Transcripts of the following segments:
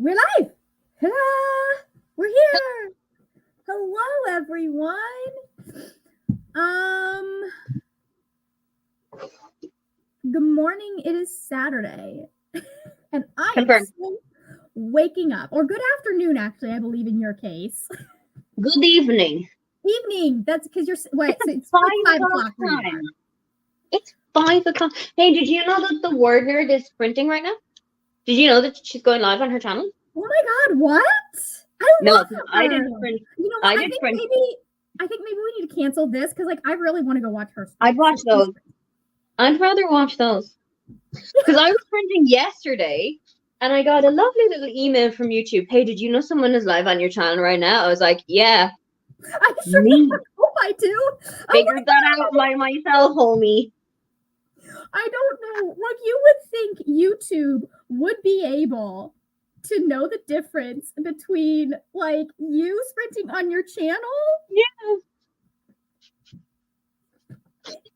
We're live. Ta-da! We're here. Hello, everyone. Good morning. It is Saturday, and I am still waking up. Or good afternoon, actually. I believe in your case. Good evening. Evening. That's because you're what? It's 5 o'clock time. It's 5 o'clock. Hey, did you know that the word nerd is printing right now? Did you know that she's going live on her channel? Oh my God! What? I didn't print. You know what? I think maybe we need to cancel this because, like, I really want to go watch her. I'd watch those. I'd rather watch those because I was printing yesterday, and I got a lovely little email from YouTube. Hey, did you know someone is live on your channel right now? I was like, yeah. I sure hope I do. Figured that out by myself, homie. I don't know. Like, you would think YouTube would be able to know the difference between, like, you sprinting on your channel. Yeah.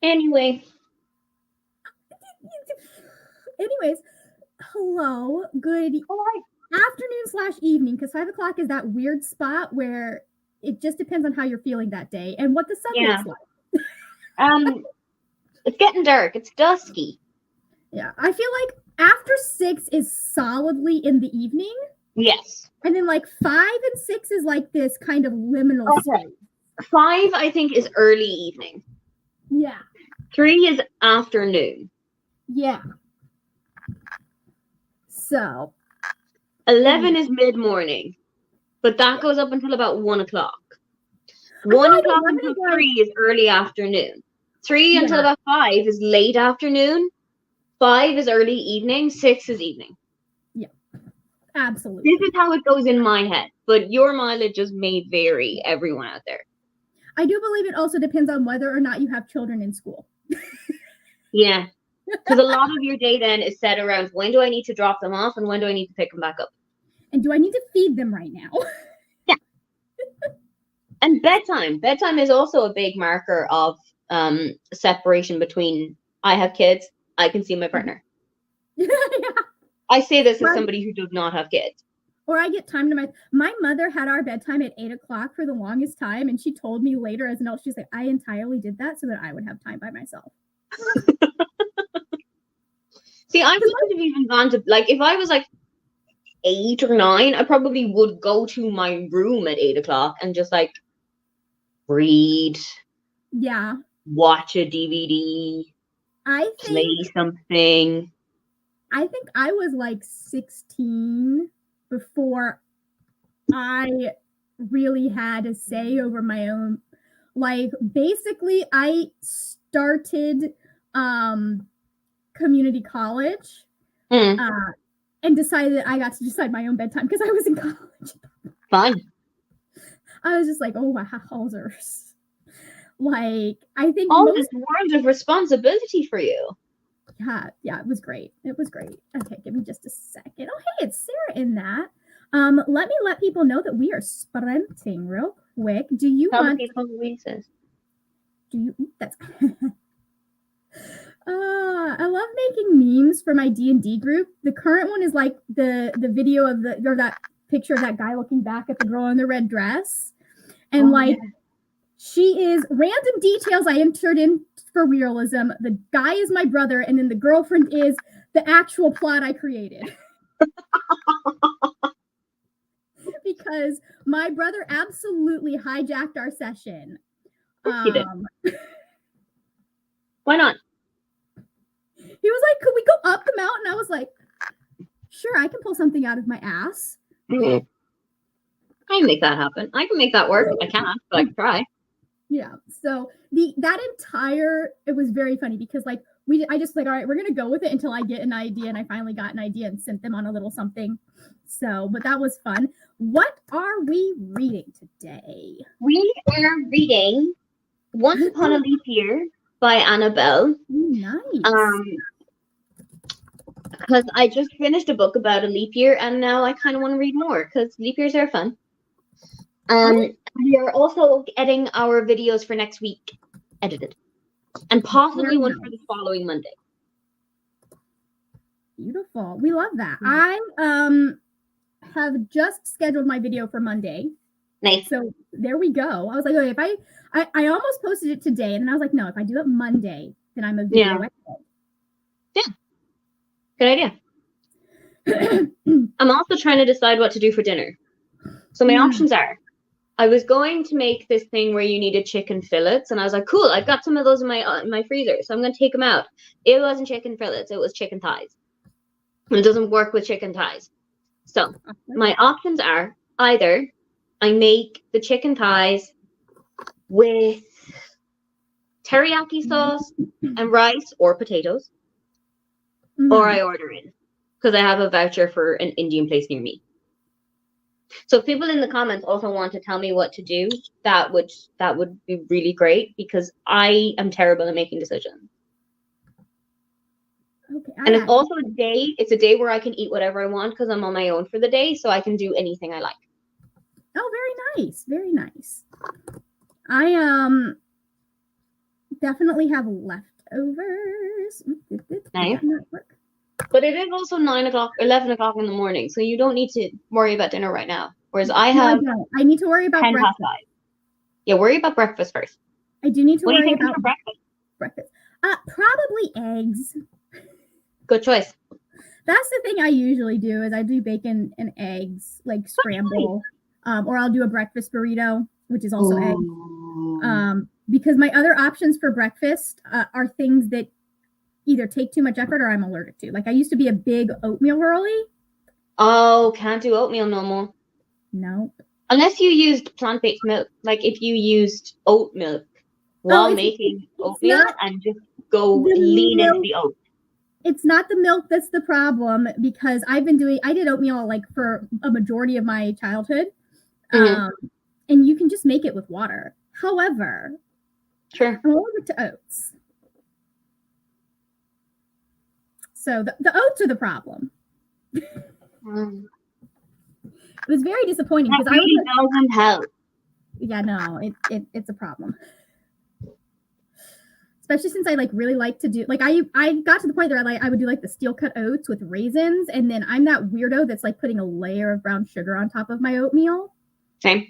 Anyways, hello, good afternoon/evening, because 5 o'clock is that weird spot where it just depends on how you're feeling that day and what the sun looks like. It's getting dark. It's dusky. Yeah, I feel like after 6 is solidly in the evening. Yes. And then, like, 5 and 6 is like this kind of liminal space. 5, I think, is early evening. Yeah. 3 is afternoon. Yeah. So 11 is mid-morning, but that goes up until about 1 o'clock. 1 o'clock until 3 is early afternoon. 3 until about 5 is late afternoon. 5 is early evening. 6 is evening. Yeah, absolutely. This is how it goes in my head, but your mileages may vary, everyone out there. I do believe it also depends on whether or not you have children in school. Yeah, because a lot of your day then is set around when do I need to drop them off and when do I need to pick them back up? And do I need to feed them right now? Yeah. And bedtime. Bedtime is also a big marker of separation between I have kids, I can see my partner. Yeah. I say this as somebody who does not have kids. Or I get time to my mother had our bedtime at 8 o'clock for the longest time, and she told me later as an adult, she's like, I entirely did that so that I would have time by myself. See, I wouldn't have even gone to, like, if I was like 8 or 9, I probably would go to my room at 8 o'clock and just like read. Yeah. Watch a DVD. Play something. I think I was like 16 before I really had a say over my own. Like, basically, I started community college and decided that I got to decide my own bedtime because I was in college. Fun. I was just like, oh, wowzers. Like, I think all this world of responsibility for you. Yeah, it was great. It was great. Okay, give me just a second. Oh, hey, it's Sarah in that. Let me let people know that we are sprinting real quick. Do you want people Louise's? Do you that's I love making memes for my D&D group. The current one is like the video of that picture of that guy looking back at the girl in the red dress. And she is random details I entered in for realism. The guy is my brother, and then the girlfriend is the actual plot I created. Because my brother absolutely hijacked our session. He did. Why not? He was like, could we go up the mountain? I was like, sure, I can pull something out of my ass. I can make that happen. I can make that work. I can't, but I can try. Yeah. So it was very funny because like I just like, all right, we're gonna go with it until I get an idea, and I finally got an idea and sent them on a little something. So, but that was fun. What are we reading today? We are reading Once Upon a Leap Year by Annabelle. Nice. Because I just finished a book about a leap year, and now I kind of want to read more because leap years are fun. We are also getting our videos for next week edited, and possibly one for the following Monday. Beautiful. We love that. have just scheduled my video for Monday. Nice. So there we go. I was like, okay, if I almost posted it today, and then I was like, no, if I do it Monday, then I'm a video expert. Yeah. Good idea. I'm also trying to decide what to do for dinner. So my options are, I was going to make this thing where you needed chicken fillets, and I was like, cool, I've got some of those in my freezer, so I'm going to take them out. It wasn't chicken fillets, it was chicken thighs. And it doesn't work with chicken thighs. So my options are either I make the chicken thighs with teriyaki sauce and rice or potatoes, or I order in, because I have a voucher for an Indian place near me. So if people in the comments also want to tell me what to do, that would be really great, because I am terrible at making decisions. Okay, and it's also a day where I can eat whatever I want, because I'm on my own for the day, so I can do anything I like. Oh, very nice. Very nice. I definitely have leftovers. Nice. But it is also 9 o'clock, 11 o'clock in the morning, so you don't need to worry about dinner right now. Whereas I have... No, I need to worry about breakfast. Yeah, worry about breakfast first. I do need to worry about... What do you think for breakfast? Probably eggs. Good choice. That's the thing I usually do, is I do bacon and eggs, like scramble. Or I'll do a breakfast burrito, which is also eggs. Because my other options for breakfast are things that either take too much effort or I'm allergic to. Like, I used to be a big oatmeal girly. Oh, can't do oatmeal no more. No. Unless you used plant-based milk. Like, if you used oat milk while making oatmeal and just go lean into the oat. It's not the milk that's the problem, because I did oatmeal like for a majority of my childhood. And you can just make it with water. However, I'm allergic to oats. So the oats are the problem. It was very disappointing, because doesn't help. Yeah, no, it's a problem. Especially since I really like to do, I got to the point where I would do the steel cut oats with raisins, and then I'm that weirdo that's putting a layer of brown sugar on top of my oatmeal. Same.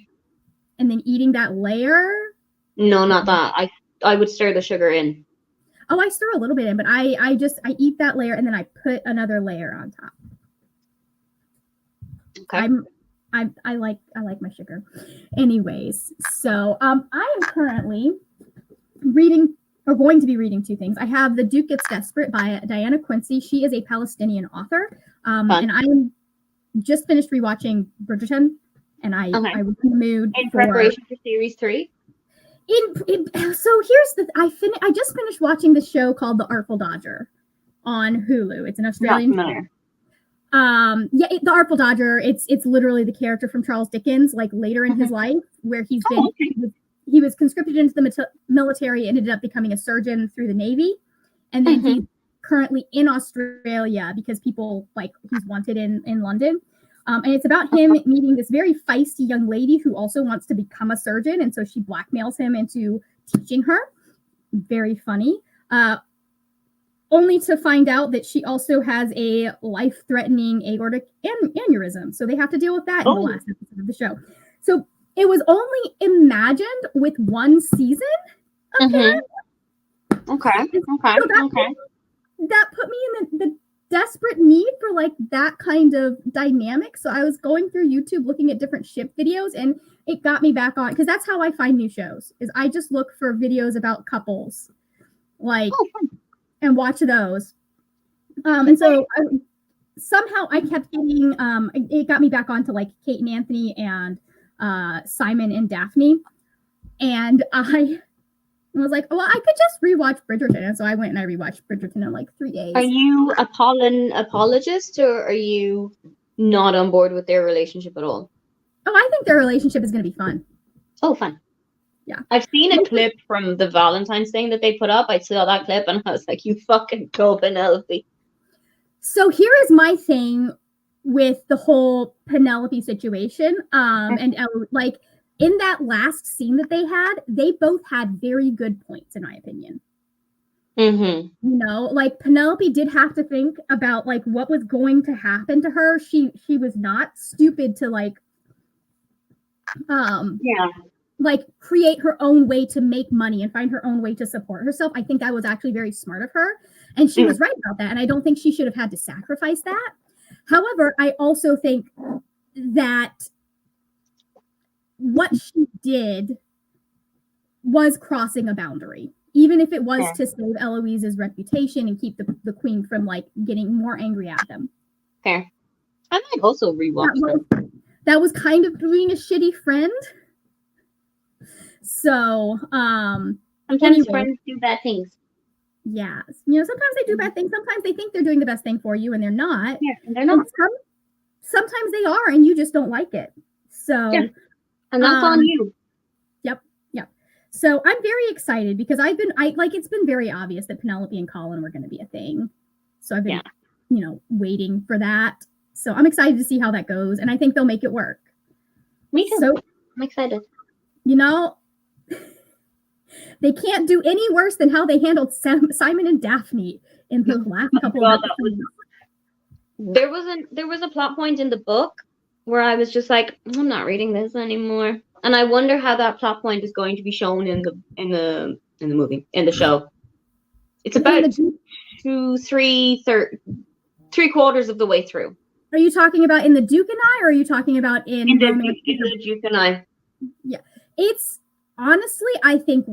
And then eating that layer. No, not that. I would stir the sugar in. Oh, I stir a little bit in, but I eat that layer and then I put another layer on top. Okay. I like my sugar. Anyways, so I am currently reading, or going to be reading, two things. I have The Duke Gets Desperate by Diana Quincy. She is a Palestinian author. And I'm just finished rewatching Bridgerton, and I was in the mood in preparation for series 3. So here's I just finished watching the show called The Artful Dodger on Hulu. It's an Australian show. The Artful Dodger, it's literally the character from Charles Dickens, later in his life, where he was conscripted into the military and ended up becoming a surgeon through the Navy, and then he's currently in Australia because people he's wanted in London. And it's about him meeting this very feisty young lady who also wants to become a surgeon, and so she blackmails him into teaching her. Very funny. Only to find out that she also has a life-threatening aortic aneurysm, so they have to deal with that in the last episode of the show. So it was only imagined with one season of it. Okay. So that put me in the desperate need for that kind of dynamic. So I was going through YouTube looking at different ship videos, and it got me back on, because that's how I find new shows, is I just look for videos about couples and watch those. And so somehow I kept getting it got me back onto Kate and Anthony and Simon and Daphne, and I was like, well, I could just rewatch Bridgerton. And so I went and I rewatched Bridgerton in 3 days. Are you a Pollen apologist, or are you not on board with their relationship at all? Oh, I think their relationship is going to be fun. Oh, fun. Yeah. I've seen a clip from the Valentine's thing that they put up. I saw that clip and I was like, you fucking go, Penelope. So here is my thing with the whole Penelope situation. And in that last scene that they both had very good points, in my opinion. Mm-hmm. You know, like Penelope did have to think about like what was going to happen to her. She was not stupid to like Yeah. like create her own way to make money and find her own way to support herself. I think that was actually very smart of her. And she was right about that. And I don't think she should have had to sacrifice that. However, I also think that what she did was crossing a boundary, even if it was to save Eloise's reputation and keep the queen from like getting more angry at them. Fair. I might also rewatch that was kind of being a shitty friend. So, sometimes friends do bad things. Yeah, you know, sometimes they do bad things. Sometimes they think they're doing the best thing for you, and they're not. Yeah, and they're not. Sometimes they are, and you just don't like it. So, yeah. And that's on you. Yep. So I'm very excited because it's been very obvious that Penelope and Colin were going to be a thing. So I've been, you know, waiting for that. So I'm excited to see how that goes, and I think they'll make it work. Me too. So, I'm excited. You know, they can't do any worse than how they handled Simon and Daphne in the last couple of episodes. There was a plot point in the book where I was just like, I'm not reading this anymore. And I wonder how that plot point is going to be shown in the movie, in the show. It's about 3/4 of the way through. Are you talking about in The Duke and I, or are you talking about in the Duke and I? Yeah. It's honestly, I think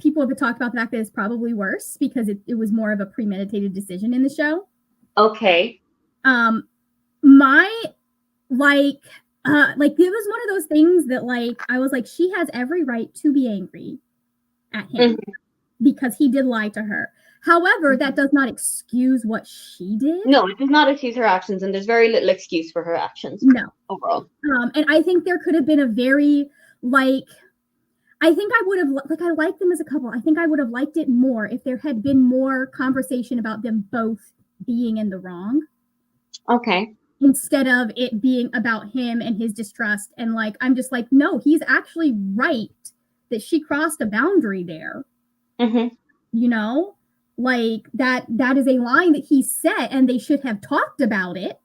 people have talked about the fact that it's probably worse because it was more of a premeditated decision in the show. Okay. My like it was one of those things that like I was like, she has every right to be angry at him because he did lie to her. However, that does not excuse what she did. No, it does not excuse her actions, and there's very little excuse for her actions. No, overall. And I think there could have been a very like. I think I would have like I like them as a couple. I think I would have liked it more if there had been more conversation about them both being in the wrong. Okay. Instead of it being about him and his distrust. And like, I'm just like, no, he's actually right that she crossed a boundary there. Mm-hmm. You know, like that is a line that he set and they should have talked about it.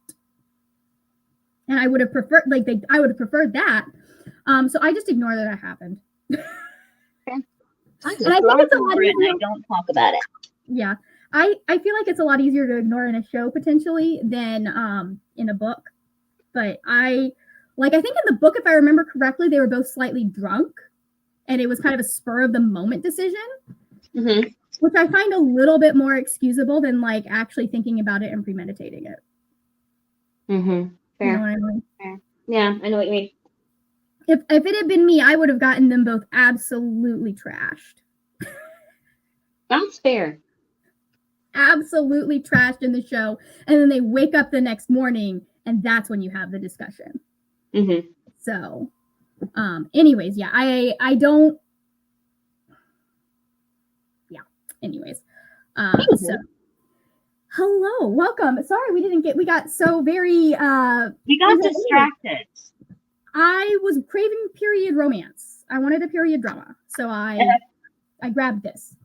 And I would have preferred that. So I just ignore that happened. And I think it's a lot easier. I don't talk about it. Yeah. I feel like it's a lot easier to ignore in a show potentially than in a book. But I think in the book, if I remember correctly, they were both slightly drunk and it was kind of a spur of the moment decision, which I find a little bit more excusable than like actually thinking about it and premeditating it. Fair. You know what I mean? Fair. Yeah, I know what you mean. If it had been me, I would have gotten them both absolutely trashed. That's fair. Absolutely trashed in the show, and then they wake up the next morning and that's when you have the discussion. So anyways, yeah, I don't anyways so hello, welcome. Sorry we got so very we got distracted. I was craving period romance. I wanted a period drama, so I grabbed this.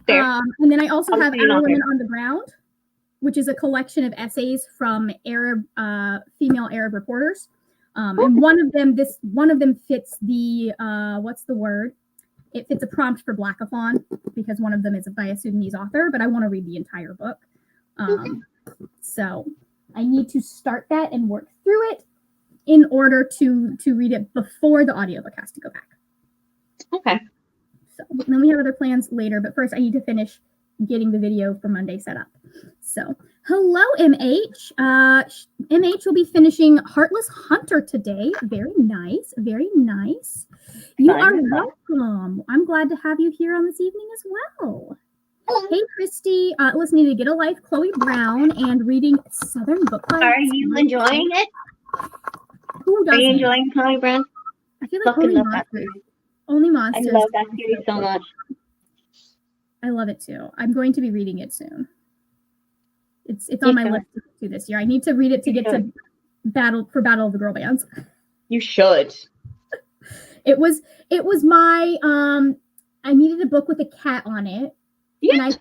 And then I also have Our Women on the Ground, which is a collection of essays from female Arab reporters. And one of them fits the what's the word? It fits a prompt for Blackathon because one of them is by a Sudanese author, but I want to read the entire book. So I need to start that and work through it in order to read it before the audiobook has to go back. Okay. So then we have other plans later, but first I need to finish getting the video for Monday set up. So hello, MH. MH will be finishing Heartless Hunter today. Very nice. Very nice. You are welcome. I'm glad to have you here on this evening as well. Hello. Hey, Christy. Listening to Get a Life, Chloe Brown, and reading Southern Book Club. Are you enjoying it? Who doesn't? Are you enjoying Chloe Brown? I feel like Only Monsters. I love that series so much. I love it too. I'm going to be reading it soon. It's on my list to do this year. I need to read it to get to Battle of the Girl Bands. You should. It was my I needed a book with a cat on it. Yeah. And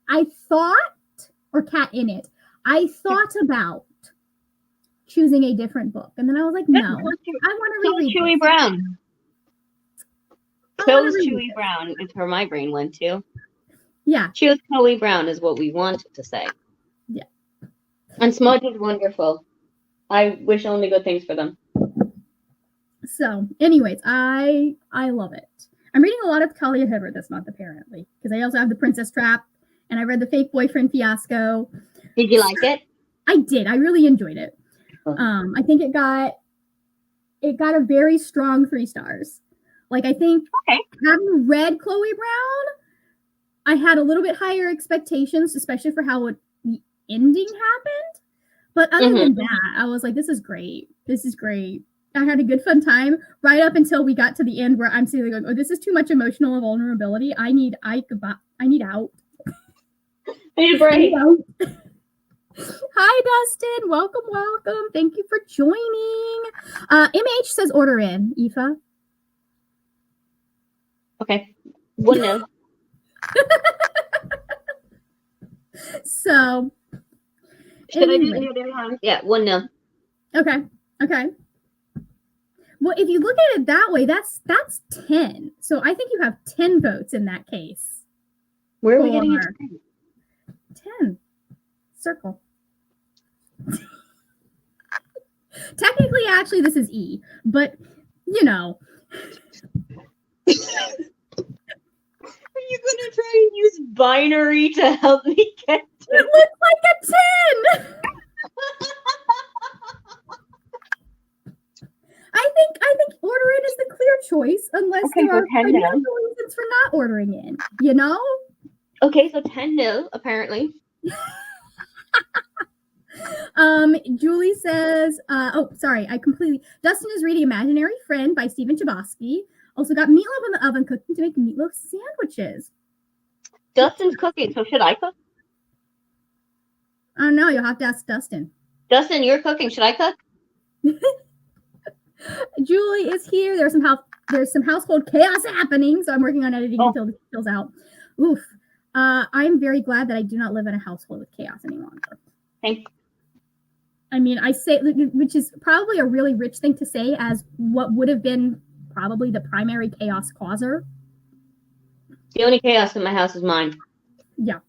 I thought, or Cat in It, I thought about choosing a different book. And then I was like, no, I want to reread Chewy this. Brown. I wanna Chose reread Chewy this. Brown is where my brain went to. Yeah. Choose Chloe Brown is what we wanted to say. Yeah. And Smudge is wonderful. I wish only good things for them. So, anyways, I love it. I'm reading a lot of Talia Hibbert this month, apparently, because I also have The Princess Trap, and I read The Fake Boyfriend Fiasco. Did you like it? I did. I really enjoyed it. I think it got a very strong 3 stars. Like, I think having read Chloe Brown, I had a little bit higher expectations, especially for how the ending happened. But other than that, I was like, this is great. This is great. I had a good fun time right up until we got to the end where I'm sitting there going, oh, this is too much emotional vulnerability. I need out. I need a break. Hi, Dustin. Welcome. Thank you for joining. MH says order in, Aoife. Okay. 1-0. So. Should I do the other hand? Yeah, 1-0. Okay. Well, if you look at it that way, that's 10. So I think you have 10 votes in that case. Where are we getting it? 10. Circle. Technically, actually, this is E, but you know. Are you gonna try and use binary to help me get to it? Looks like a 10. I think order in is the clear choice, unless there are financial reasons for not ordering in. You know. Okay, so 10-0 apparently. Julie says, Dustin is reading Imaginary Friend by Stephen Chbosky. Also got meatloaf in the oven cooking to make meatloaf sandwiches. Dustin's cooking, so should I cook? I don't know, you'll have to ask Dustin. Dustin, you're cooking. Should I cook? Julie is here. There's some household chaos happening, so I'm working on editing until this fills out. Oof. I'm very glad that I do not live in a household with chaos any longer. Thanks. I mean, I say, which is probably a really rich thing to say, as what would have been probably the primary chaos causer. The only chaos in my house is mine. Yeah.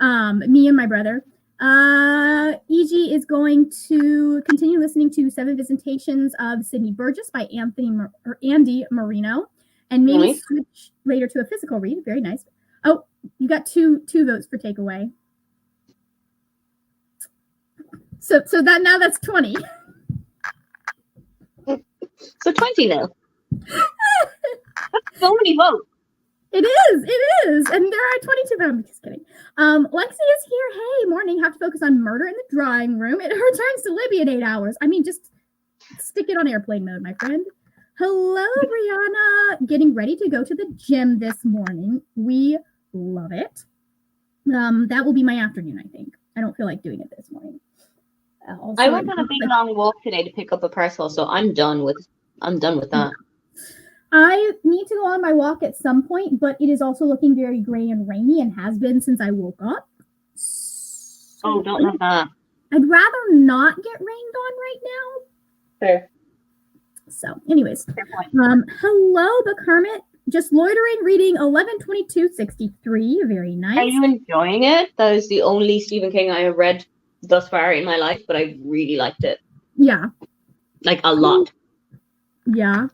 Me and my brother. EG is going to continue listening to 7 Visitations of Sydney Burgess by Andy Marino, and maybe switch later to a physical read. Very nice. Oh, you got two votes for takeaway. So that's 20. So 20 now. That's so many votes. It is. And there are 22 votes. I'm just kidding. Lexi is here. Hey, morning. Have to focus on murder in the drawing room. It returns to Libby in 8 hours. I mean, just stick it on airplane mode, my friend. Hello, Brianna. Getting ready to go to the gym this morning. We love it. That will be my afternoon, I think. I don't feel like doing it this morning. I went on a big long walk today to pick up a parcel, so I'm done with that. I need to go on my walk at some point, but it is also looking very gray and rainy and has been since I woke up. So don't love that. I'd rather not get rained on right now. Fair. So, anyways. Hello, the Kermit. Just loitering, reading 11/22/63. Very nice. Are you enjoying it? That is the only Stephen King I have read thus far in my life, but I really liked it. Yeah. Like a lot. Yeah.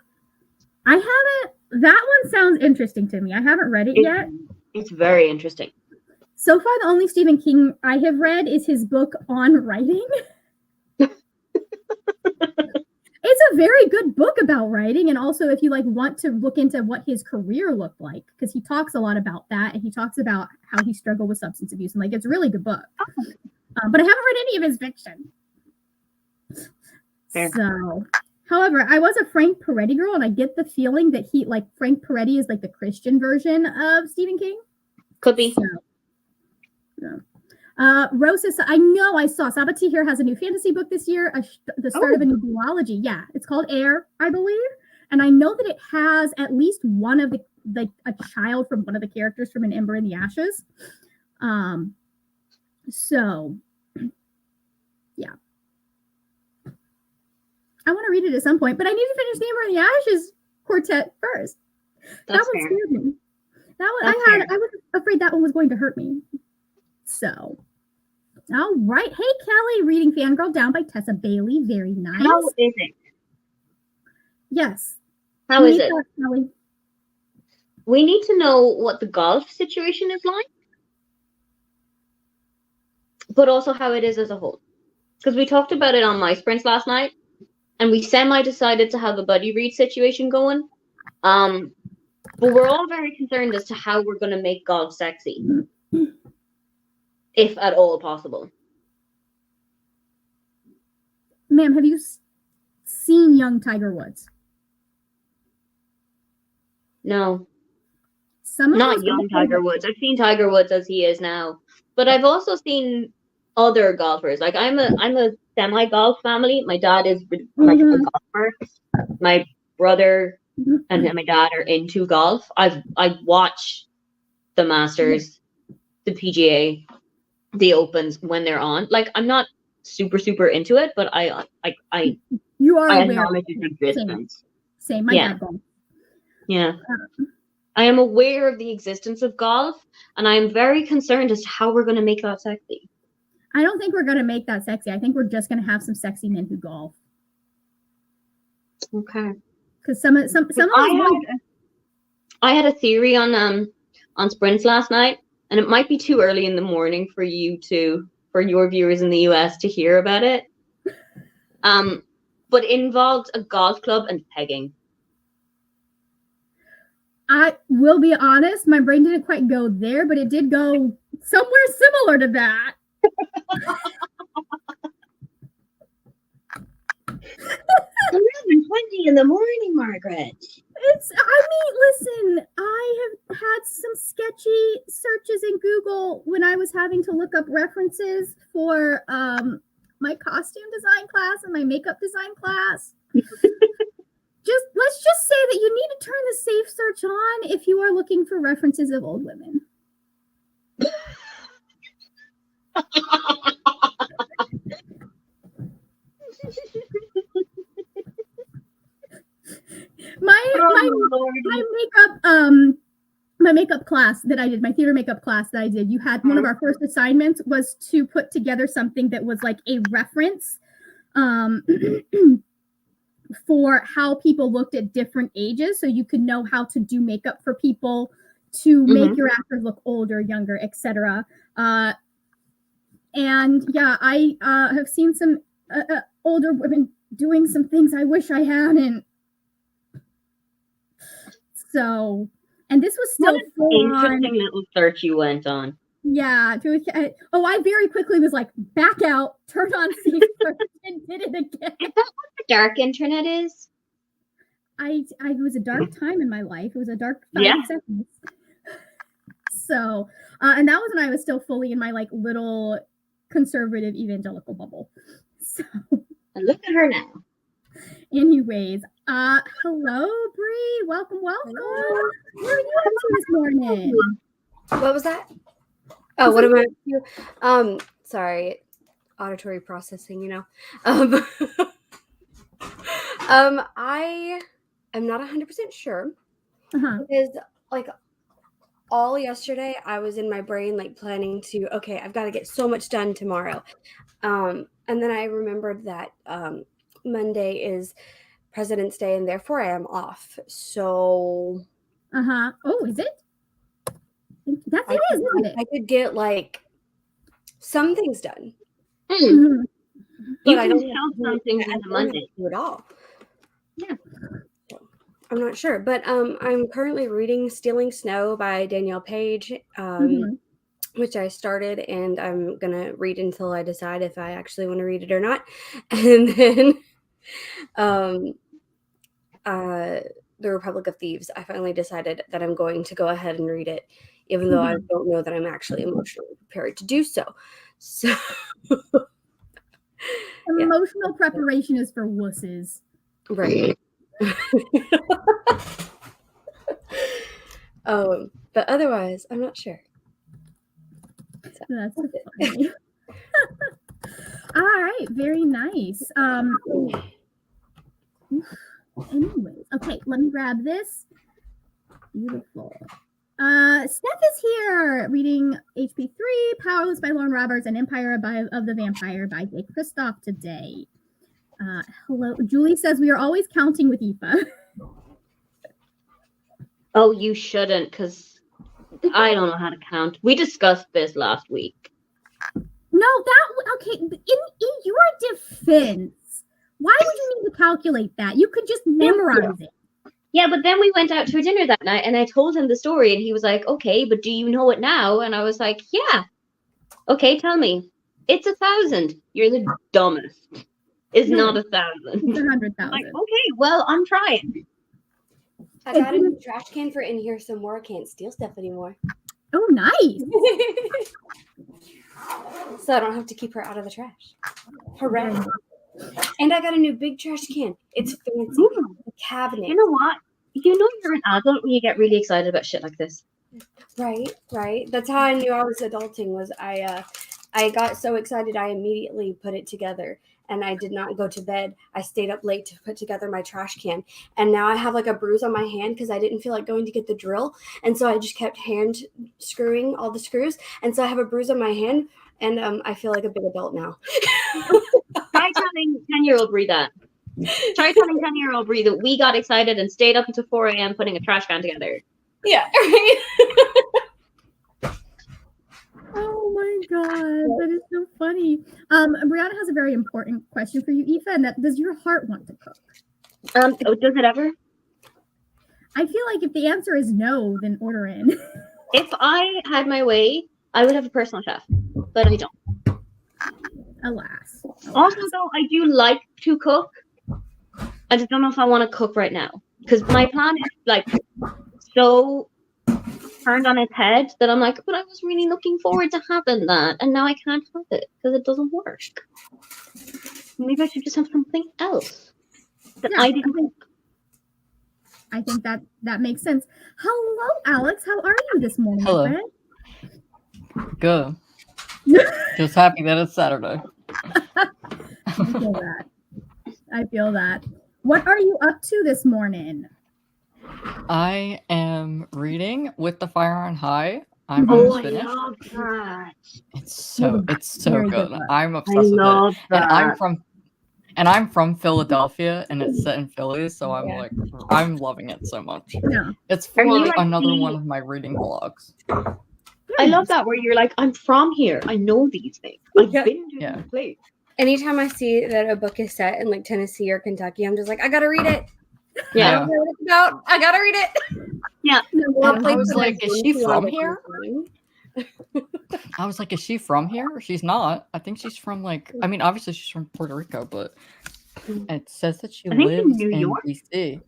I haven't. That one sounds interesting to me. I haven't read it yet. It's very interesting. So far, the only Stephen King I have read is his book on writing. It's a very good book about writing, and also if you want to look into what his career looked like, because he talks a lot about that, and he talks about how he struggled with substance abuse, and it's a really good book. But I haven't read any of his fiction. Fair. So. However, I was a Frank Peretti girl, and I get the feeling that Frank Peretti is the Christian version of Stephen King. Could be. So, yeah. Rose says, I know I saw Sabati here has a new fantasy book this year, the start of a new duology. Yeah, it's called Air, I believe. And I know that it has at least one of a child from one of the characters from An Ember in the Ashes. So yeah. I want to read it at some point, but I need to finish the Amber and the Ashes quartet first. That's that one fair. scared me. That one That's I fair. was afraid that one was going to hurt me. So all right. Hey Kelly, reading Fangirl Down by Tessa Bailey. Very nice. How is it? Yes. How is it? Kelly? We need to know what the golf situation is like, but also how it is as a whole. Because we talked about it on My Sprints last night, and we semi-decided to have a buddy read situation going. But we're all very concerned as to how we're going to make golf sexy, if at all possible. Ma'am, have you seen young Tiger Woods? No. Not young Tiger Woods. I've seen Tiger Woods as he is now, but I've also seen other golfers. Like I'm a semi-golf family. My dad is like a golfer. My brother and my dad are into golf. I watch the Masters, the PGA, the Opens when they're on. Like I'm not super into it, but I you are I aware acknowledge its existence. Same. My dad golf. Yeah. I am aware of the existence of golf, and I am very concerned as to how we're going to make that sexy. I don't think we're going to make that sexy. I think we're just going to have some sexy men who golf. Okay. Because some of I had a theory on sprints last night, and it might be too early in the morning for your viewers in the US to hear about it. But it involved a golf club and pegging. I will be honest, my brain didn't quite go there, but it did go somewhere similar to that. 11:20 in the morning, Margaret. Listen, I have had some sketchy searches in Google when I was having to look up references for my costume design class and my makeup design class. Let's just say that you need to turn the safe search on if you are looking for references of old women. My makeup class that I did, my theater makeup class that I did, you had one of our first assignments was to put together something that was like a reference for how people looked at different ages, so you could know how to do makeup for people to make your actors look older, younger, etc. And yeah, I have seen some older women doing some things I wish I hadn't. So, and this was still interesting little search you went on. Yeah. I very quickly was like, back out, turn on safe search, and did it again. Is that what the dark internet is? It was a dark time in my life. It was a dark 5 seconds. So, and that was when I was still fully in my like little conservative evangelical bubble. So, and look at her now. Anyways, hello, Bree. Welcome. Hello. What are you up to this morning? What was that? Oh, what am I up to? Sorry, auditory processing, you know. I am not 100% sure because like all yesterday I was in my brain like planning to, okay, I've got to get so much done tomorrow. And then I remembered that Monday is President's Day and therefore I am off. So Oh, is it? Isn't it? I could get like some things done. You can shove some things into Monday at all. Yeah. So, I'm not sure, but I'm currently reading Stealing Snow by Danielle Page, which I started, and I'm gonna read until I decide if I actually want to read it or not. And then The Republic of Thieves, I finally decided that I'm going to go ahead and read it, even though I don't know that I'm actually emotionally prepared to do so. So emotional preparation is for wusses. Right. But otherwise, I'm not sure. That's so funny. All right, very nice. Anyways, okay, let me grab this. Beautiful. Steph is here reading HP3, Powerless by Lauren Roberts, and Empire of the Vampire by Jake Kristoff today. Hello. Julie says we are always counting with Aoife. Oh, you shouldn't, because I don't know how to count. We discussed this last week. No, okay. In your defense, why would you need to calculate that? You could just memorize it. Yeah, but then we went out to a dinner that night, and I told him the story, and he was like, "Okay, but do you know it now?" And I was like, "Yeah." Okay, tell me. It's 1,000. You're the dumbest. It's not 1,000. It's 100,000. Like, okay, well, I'm trying. I got a new trash can for in here somewhere. I can't steal stuff anymore. Oh, nice. So I don't have to keep her out of the trash. Hooray. And I got a new big trash can. It's fancy. Ooh. A cabinet. You know what? You know you're an adult when you get really excited about shit like this. Right. That's how I knew I was adulting. Was I got so excited I immediately put it together, and I did not go to bed. I stayed up late to put together my trash can, and now I have like a bruise on my hand because I didn't feel like going to get the drill, and so I just kept hand screwing all the screws, and so I have a bruise on my hand, and I feel like a big adult now. Try telling 10-year-old Bree that. Try telling 10-year-old Bree that we got excited and stayed up until 4 a.m. putting a trash can together. Yeah. Right. Oh my god, that is so funny. Brianna has a very important question for you, Aoife, and that does your heart want to cook? Does it ever? I feel like if the answer is no, then order in. If I had my way, I would have a personal chef, but I don't. Alas. Also, though, I do like to cook. I just don't know if I want to cook right now, because my plan is like so turned on its head that I'm like, but I was really looking forward to having that, and now I can't have it because it doesn't work. Maybe I should just have something else that I didn't think. I think that makes sense. Hello, Alex. How are you this morning? Hello. My friend? Good. Just happy that it's Saturday. I feel that. What are you up to this morning? I am reading With the Fire on High. I'm Oh, almost I finished. love that. It's so Very good. good. I'm I obsessed with love it. that. And I'm from Philadelphia, and it's set in Philly, so I'm loving it so much. Yeah. It's Are for you like another the- one of my reading vlogs. I love that where you're like, I'm from here. I know these things. I've Yeah. been to Yeah. this place. Anytime I see that a book is set in like Tennessee or Kentucky, I'm just like, I gotta read it. Yeah. I don't know what it's about. I gotta read it. Yeah. And I was like, is she from here? here? I was like, is she from here? She's not. I think she's from obviously she's from Puerto Rico, but it says that she I think in lives New in York. DC. It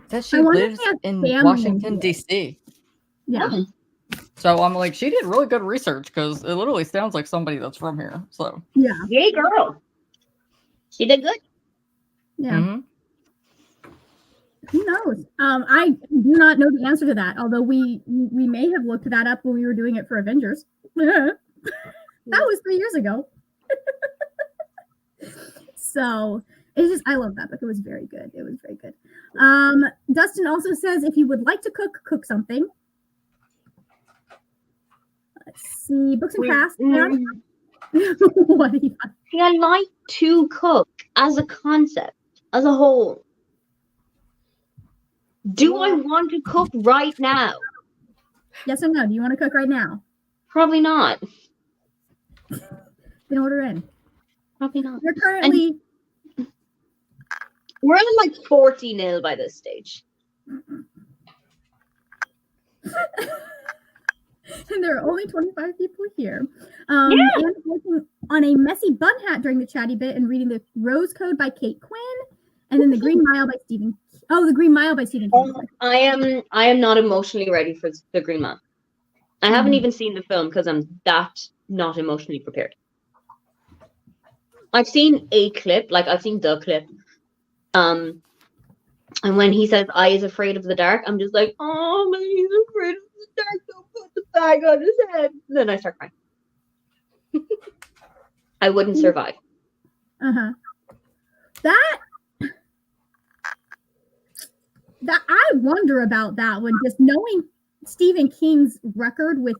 says she I wonder if lives she has in family Washington, in DC. Yeah. Oh. So I'm like, she did really good research because it literally sounds like somebody that's from here. So Yeah. Yay, girl. She did good. Yeah. mhm. Who knows? I do not know the answer to that, although we may have looked that up when we were doing it for Avengers. That was 3 years ago. So it's just, I love that book. It was very good. It was very good. Dustin also says if you would like to cook something. Let's see, books and crafts. What do you See, I like to cook as a concept, as a whole. Do I want to cook right now? Yes or no? Do you want to cook right now? Probably not. Then order in. Probably not. We're currently We're at like 40-0 by this stage. and there are only 25 people here. And working on a messy bun hat during the chatty bit and reading the Rose Code by Kate Quinn, and then the Green Mile by Stephen. Oh, the Green Mile by Stephen King. I am not emotionally ready for the Green Man. I haven't even seen the film because I'm that not emotionally prepared. I've seen a clip, I've seen the clip. And when he says I is afraid of the dark, I'm just like, oh man, he's afraid of the dark, don't put the bag on his head. And then I start crying. I wouldn't survive. That I wonder about that one, just knowing Stephen King's record with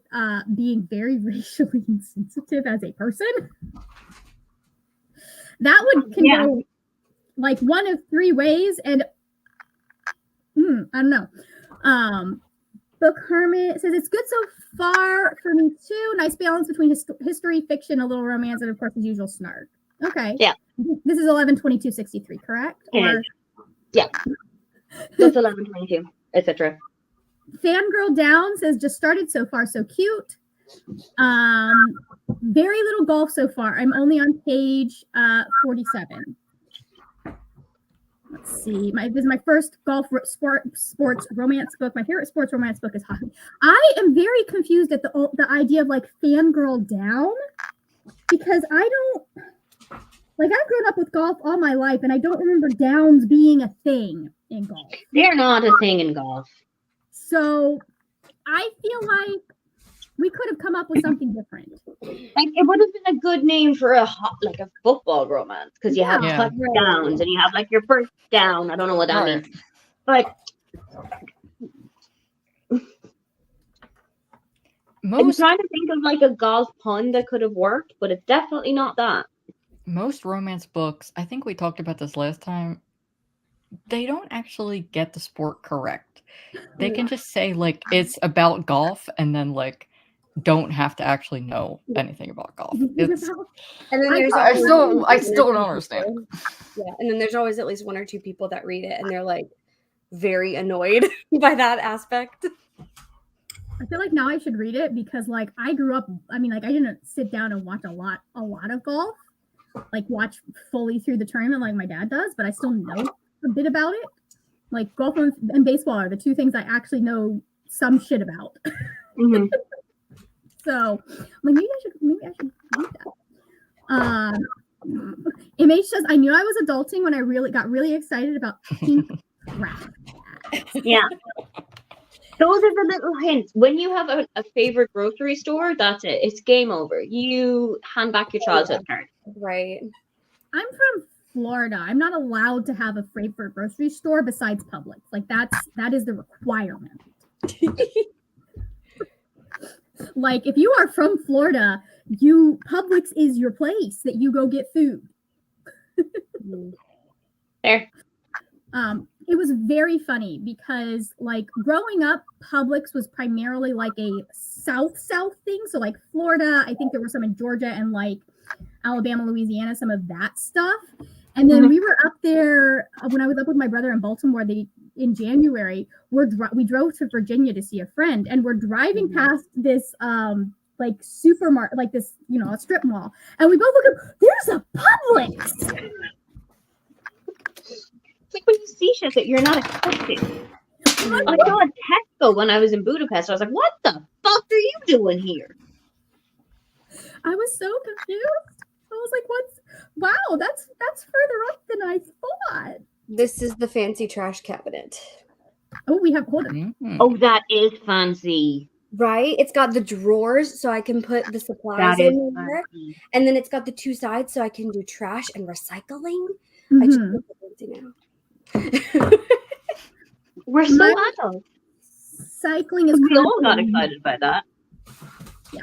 being very racially insensitive as a person. That would can go like one of three ways, and I don't know. Book Hermit says it's good so far for me too. Nice balance between history, fiction, a little romance, and of course his usual snark. Okay. Yeah. This is 11/22/63, correct? Or yeah. Just 11/22, etc. Fangirl Down says just started so far, so cute. Very little golf so far. I'm only on page 47. Let's see. This is my first golf sports romance book. My favorite sports romance book is hockey. I am very confused at the idea of like Fangirl Down, because I don't like, I've grown up with golf all my life and I don't remember downs being a thing in golf. They're not a thing in golf. So I feel like we could have come up with something different. Like, it would have been a good name for a football romance, because you have touchdowns and you have like your first down. I don't know what that means, but I'm trying to think of like a golf pun that could have worked, but it's definitely not that. Most romance books, I think we talked about this last time, they don't actually get the sport correct. They can just say like it's about golf and then like don't have to actually know anything about golf. It's, and then there's I still don't understand. Yeah, and then there's always at least one or two people that read it and they're like very annoyed by that aspect. I feel like now I should read it, because like I grew up, I mean, like I didn't sit down and watch a lot of golf, like watch fully through the tournament like my dad does, but I still know a bit about it. Like golf and baseball are the two things I actually know some shit about. Mm-hmm. So like maybe I should read that. MH says, I knew I was adulting when I got really excited about pink crap. Yeah. Those are the little hints. When you have a favorite grocery store, that's it. It's game over. You hand back your childhood card. Right. I'm from Florida. I'm not allowed to have a favorite grocery store besides Publix. Like that is the requirement. Like if you are from Florida, Publix is your place that you go get food. There. It was very funny because like growing up, Publix was primarily like a south thing. So like Florida, I think there were some in Georgia and like Alabama, Louisiana, some of that stuff. And then we were up there when I was up with my brother in Baltimore in January. We drove to Virginia to see a friend, and we're driving past this like supermarket, like this, a strip mall, and we both look up. There's a Publix. It's like when you see shit that you're not expecting. I saw a Tesco when I was in Budapest. I was like, "What the fuck are you doing here?" I was so confused. I was like, wow, that's further up than I thought. This is the fancy trash cabinet. Oh, hold on. Mm-hmm. Oh, that is fancy. Right? It's got the drawers so I can put the supplies in there. Fancy. And then it's got the two sides so I can do trash and recycling. Mm-hmm. I just look fancy now. We're so adult. Cycling is We all got excited by that. Yeah.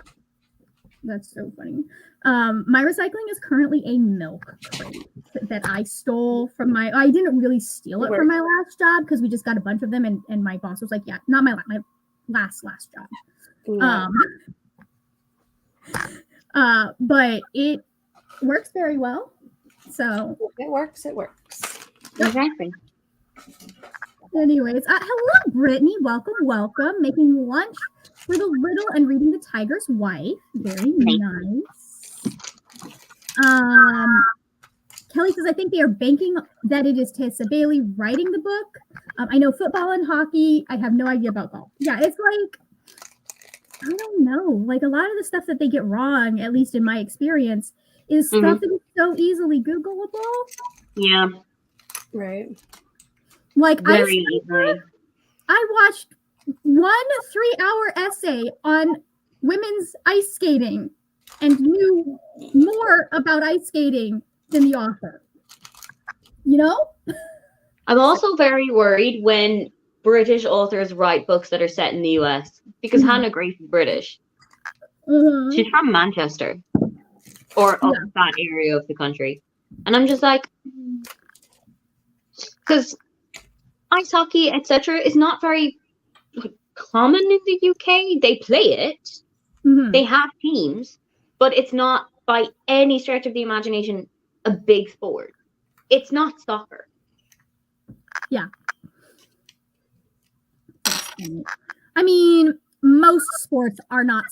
That's so funny. My recycling is currently a milk crate that I stole from I didn't really steal it from my last job because we just got a bunch of them and my boss was like, yeah, not my last job. Yeah. But it works very well. So it works. Exactly. Anyways, hello, Brittany. Welcome. Making lunch for the little and reading the tiger's wife. Very nice. Kelly says, I think they are banking that it is Tessa Bailey writing the book. I know football and hockey. I have no idea about golf. Yeah, it's like, I don't know. Like a lot of the stuff that they get wrong, at least in my experience, is stuff that is so easily Googleable. Yeah. Right. Like very easily. I watched 1 3-hour essay on women's ice skating and knew more about ice skating than the author. You know? I'm also very worried when British authors write books that are set in the US because Hannah Grace is British. She's from Manchester or of that area of the country. And I'm just like, because ice hockey, etc., is not very common in the UK. They play it, they have teams, but it's not by any stretch of the imagination a big sport. It's not soccer. Yeah. I mean, most sports are not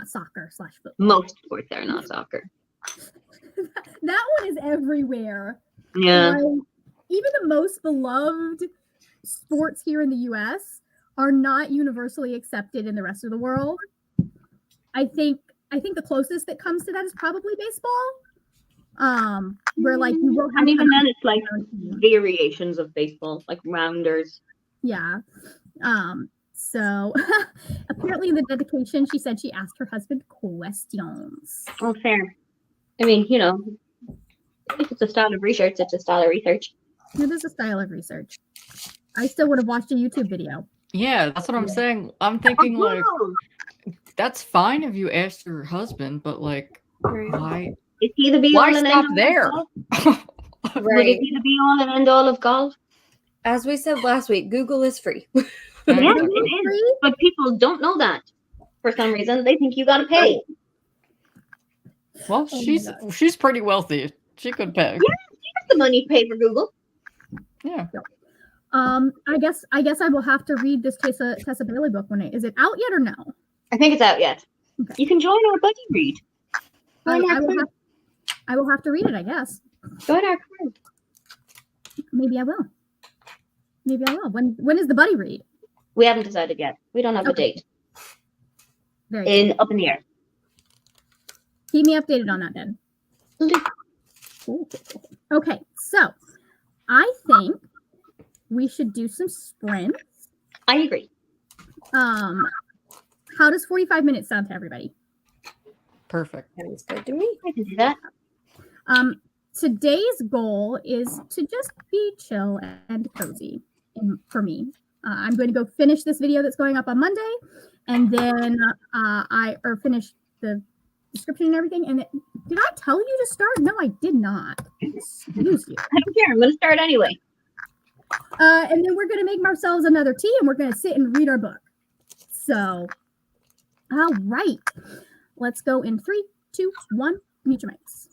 soccer/football. Most sports are not soccer. That one is everywhere. Yeah. Like, even the most beloved sports here in the US are not universally accepted in the rest of the world. I think the closest that comes to that is probably baseball. Where like you will have, and even then it's like variations of baseball, like rounders. Yeah. So apparently in the dedication she said she asked her husband questions. Oh, fair. I mean, you know, if it's a style of research, it's a style of research. It is a style of research. I still would have watched a YouTube video. Yeah, that's what I'm saying. I'm thinking like, that's fine if you ask your husband, but like, why? Is he the be Why all and stop end all there? Right. Is he the be all and end all of golf? As we said last week, Google is free. Yes, it is. But people don't know that. For some reason, they think you gotta pay. Well, she's pretty wealthy. She could pay. Yeah, she has the money to pay for Google. Yeah. I guess I will have to read this Tessa Bailey book when is it out yet or no? I think it's out yet. Okay. You can join our buddy read. I will have to read it, I guess. Join our crew. Maybe I will. When is the buddy read? We haven't decided yet. We don't have a date. Up in the air. Keep me updated on that then. Cool. Okay, so I think we should do some sprints. I agree. How does 45 minutes sound to everybody? Perfect. Sounds good to me. I can do that. Today's goal is to just be chill and cozy for me. I'm going to go finish this video that's going up on Monday, and then finish the description and everything. And did I tell you to start? No, I did not. Excuse you. I don't care. I'm going to start anyway. And then we're going to make ourselves another tea, and we're going to sit and read our book. So, all right. Let's go in 3, 2, 1. Mute your mics.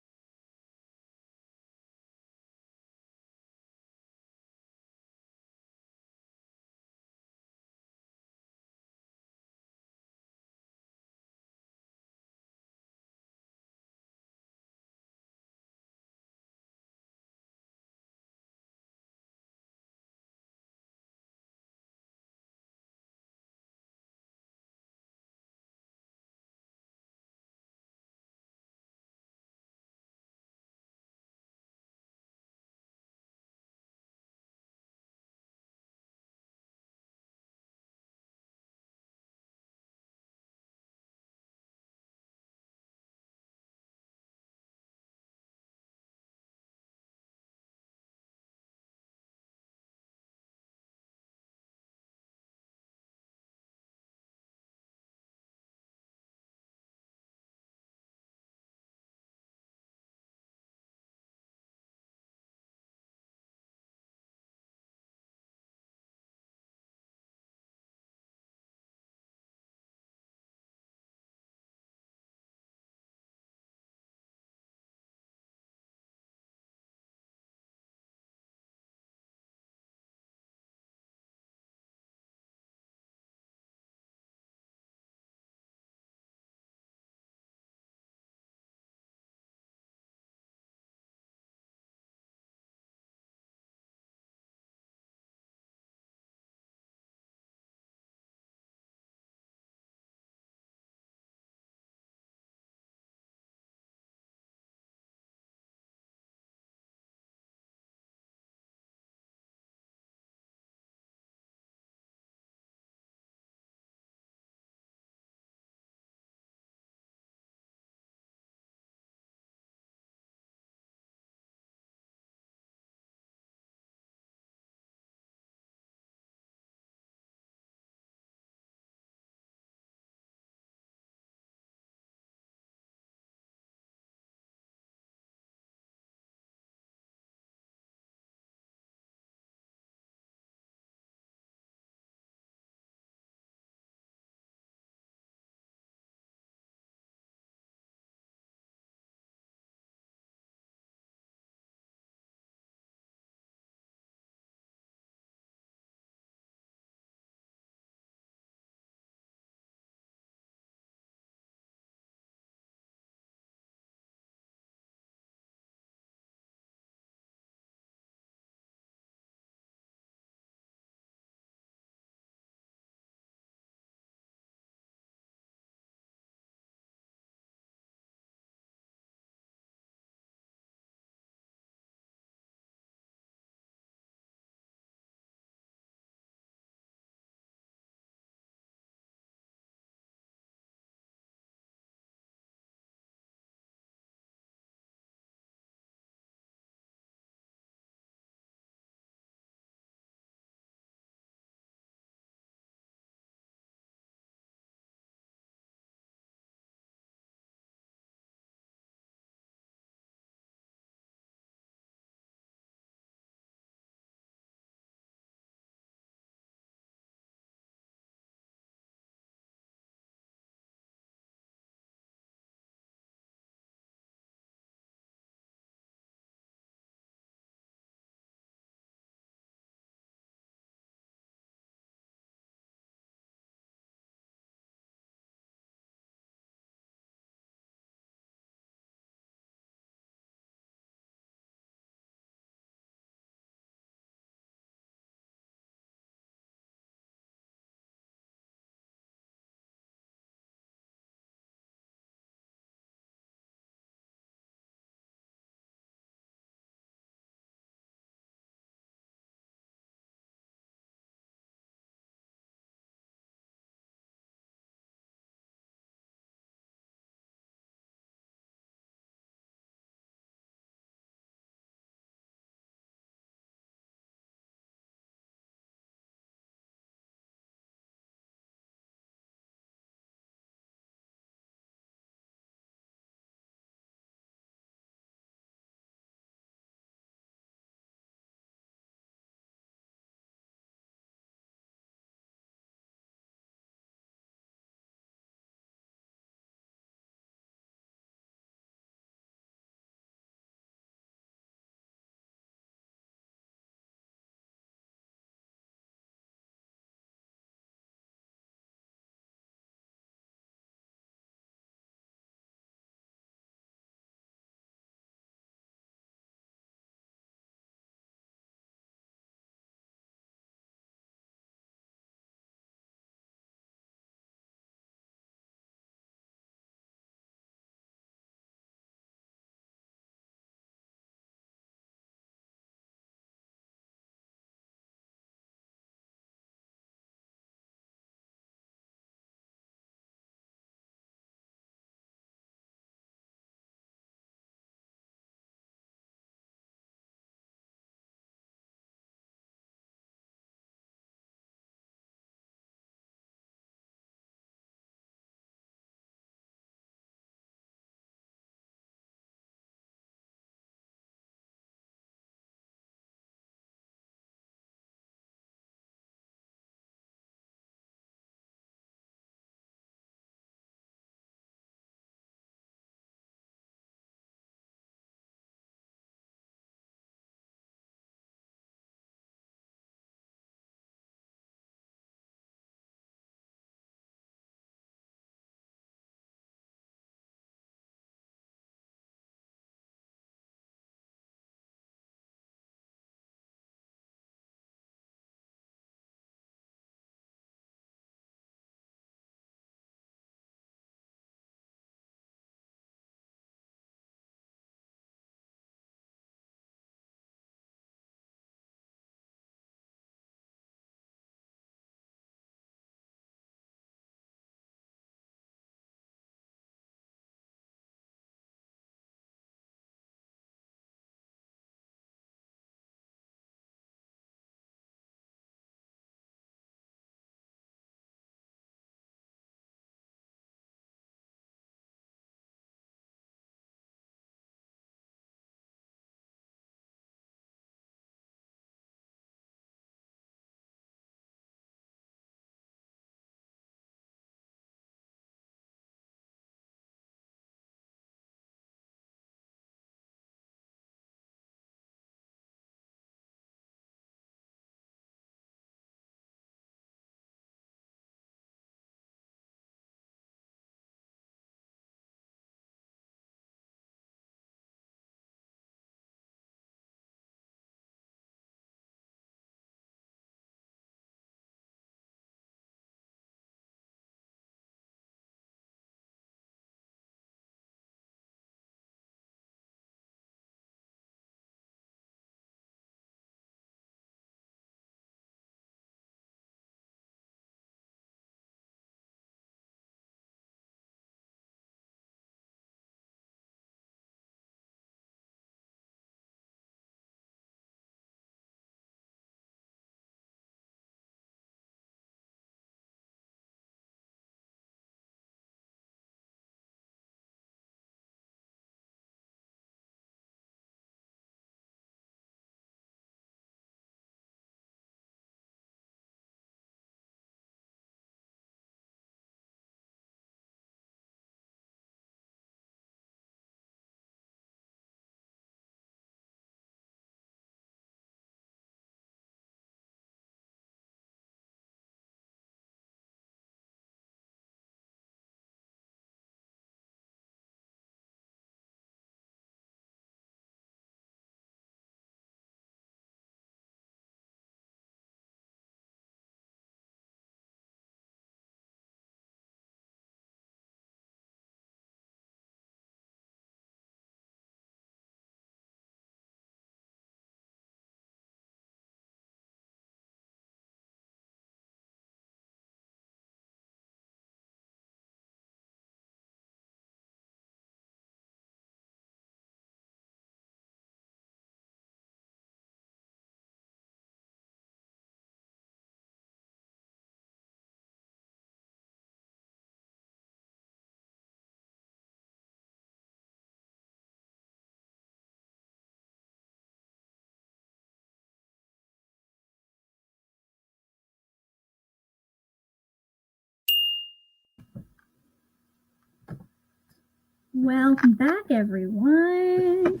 Welcome back, everyone.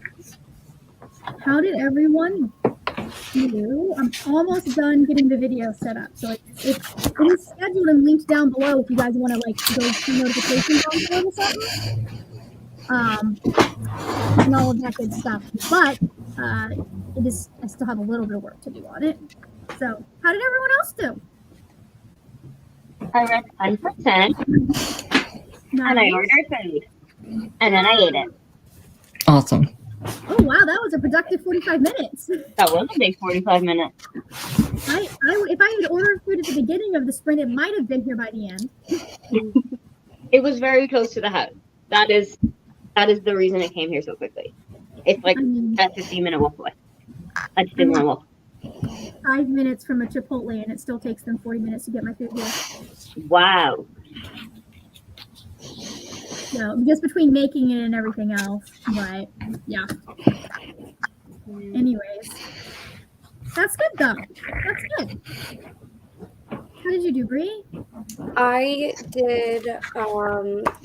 How did everyone do? I'm almost done getting the video set up. So it is scheduled and linked down below if you guys want to like go see notifications on for or something. And all of that good stuff. But it is, I still have a little bit of work to do on it. So how did everyone else do? I read 10%, and I ordered food, and then I ate it. Awesome. Oh wow, that was a productive 45 minutes. That was a big 45 minutes. If I had ordered food at the beginning of the sprint, it might have been here by the end. It was very close to the house. That is the reason it came here so quickly. It's like a 15-minute walk away. I just didn't want to walk. 5 minutes from a Chipotle, and it still takes them 40 minutes to get my food here. Wow. So just between making it and everything else, but yeah. Anyways, that's good though. That's good. How did you do, Bree? I did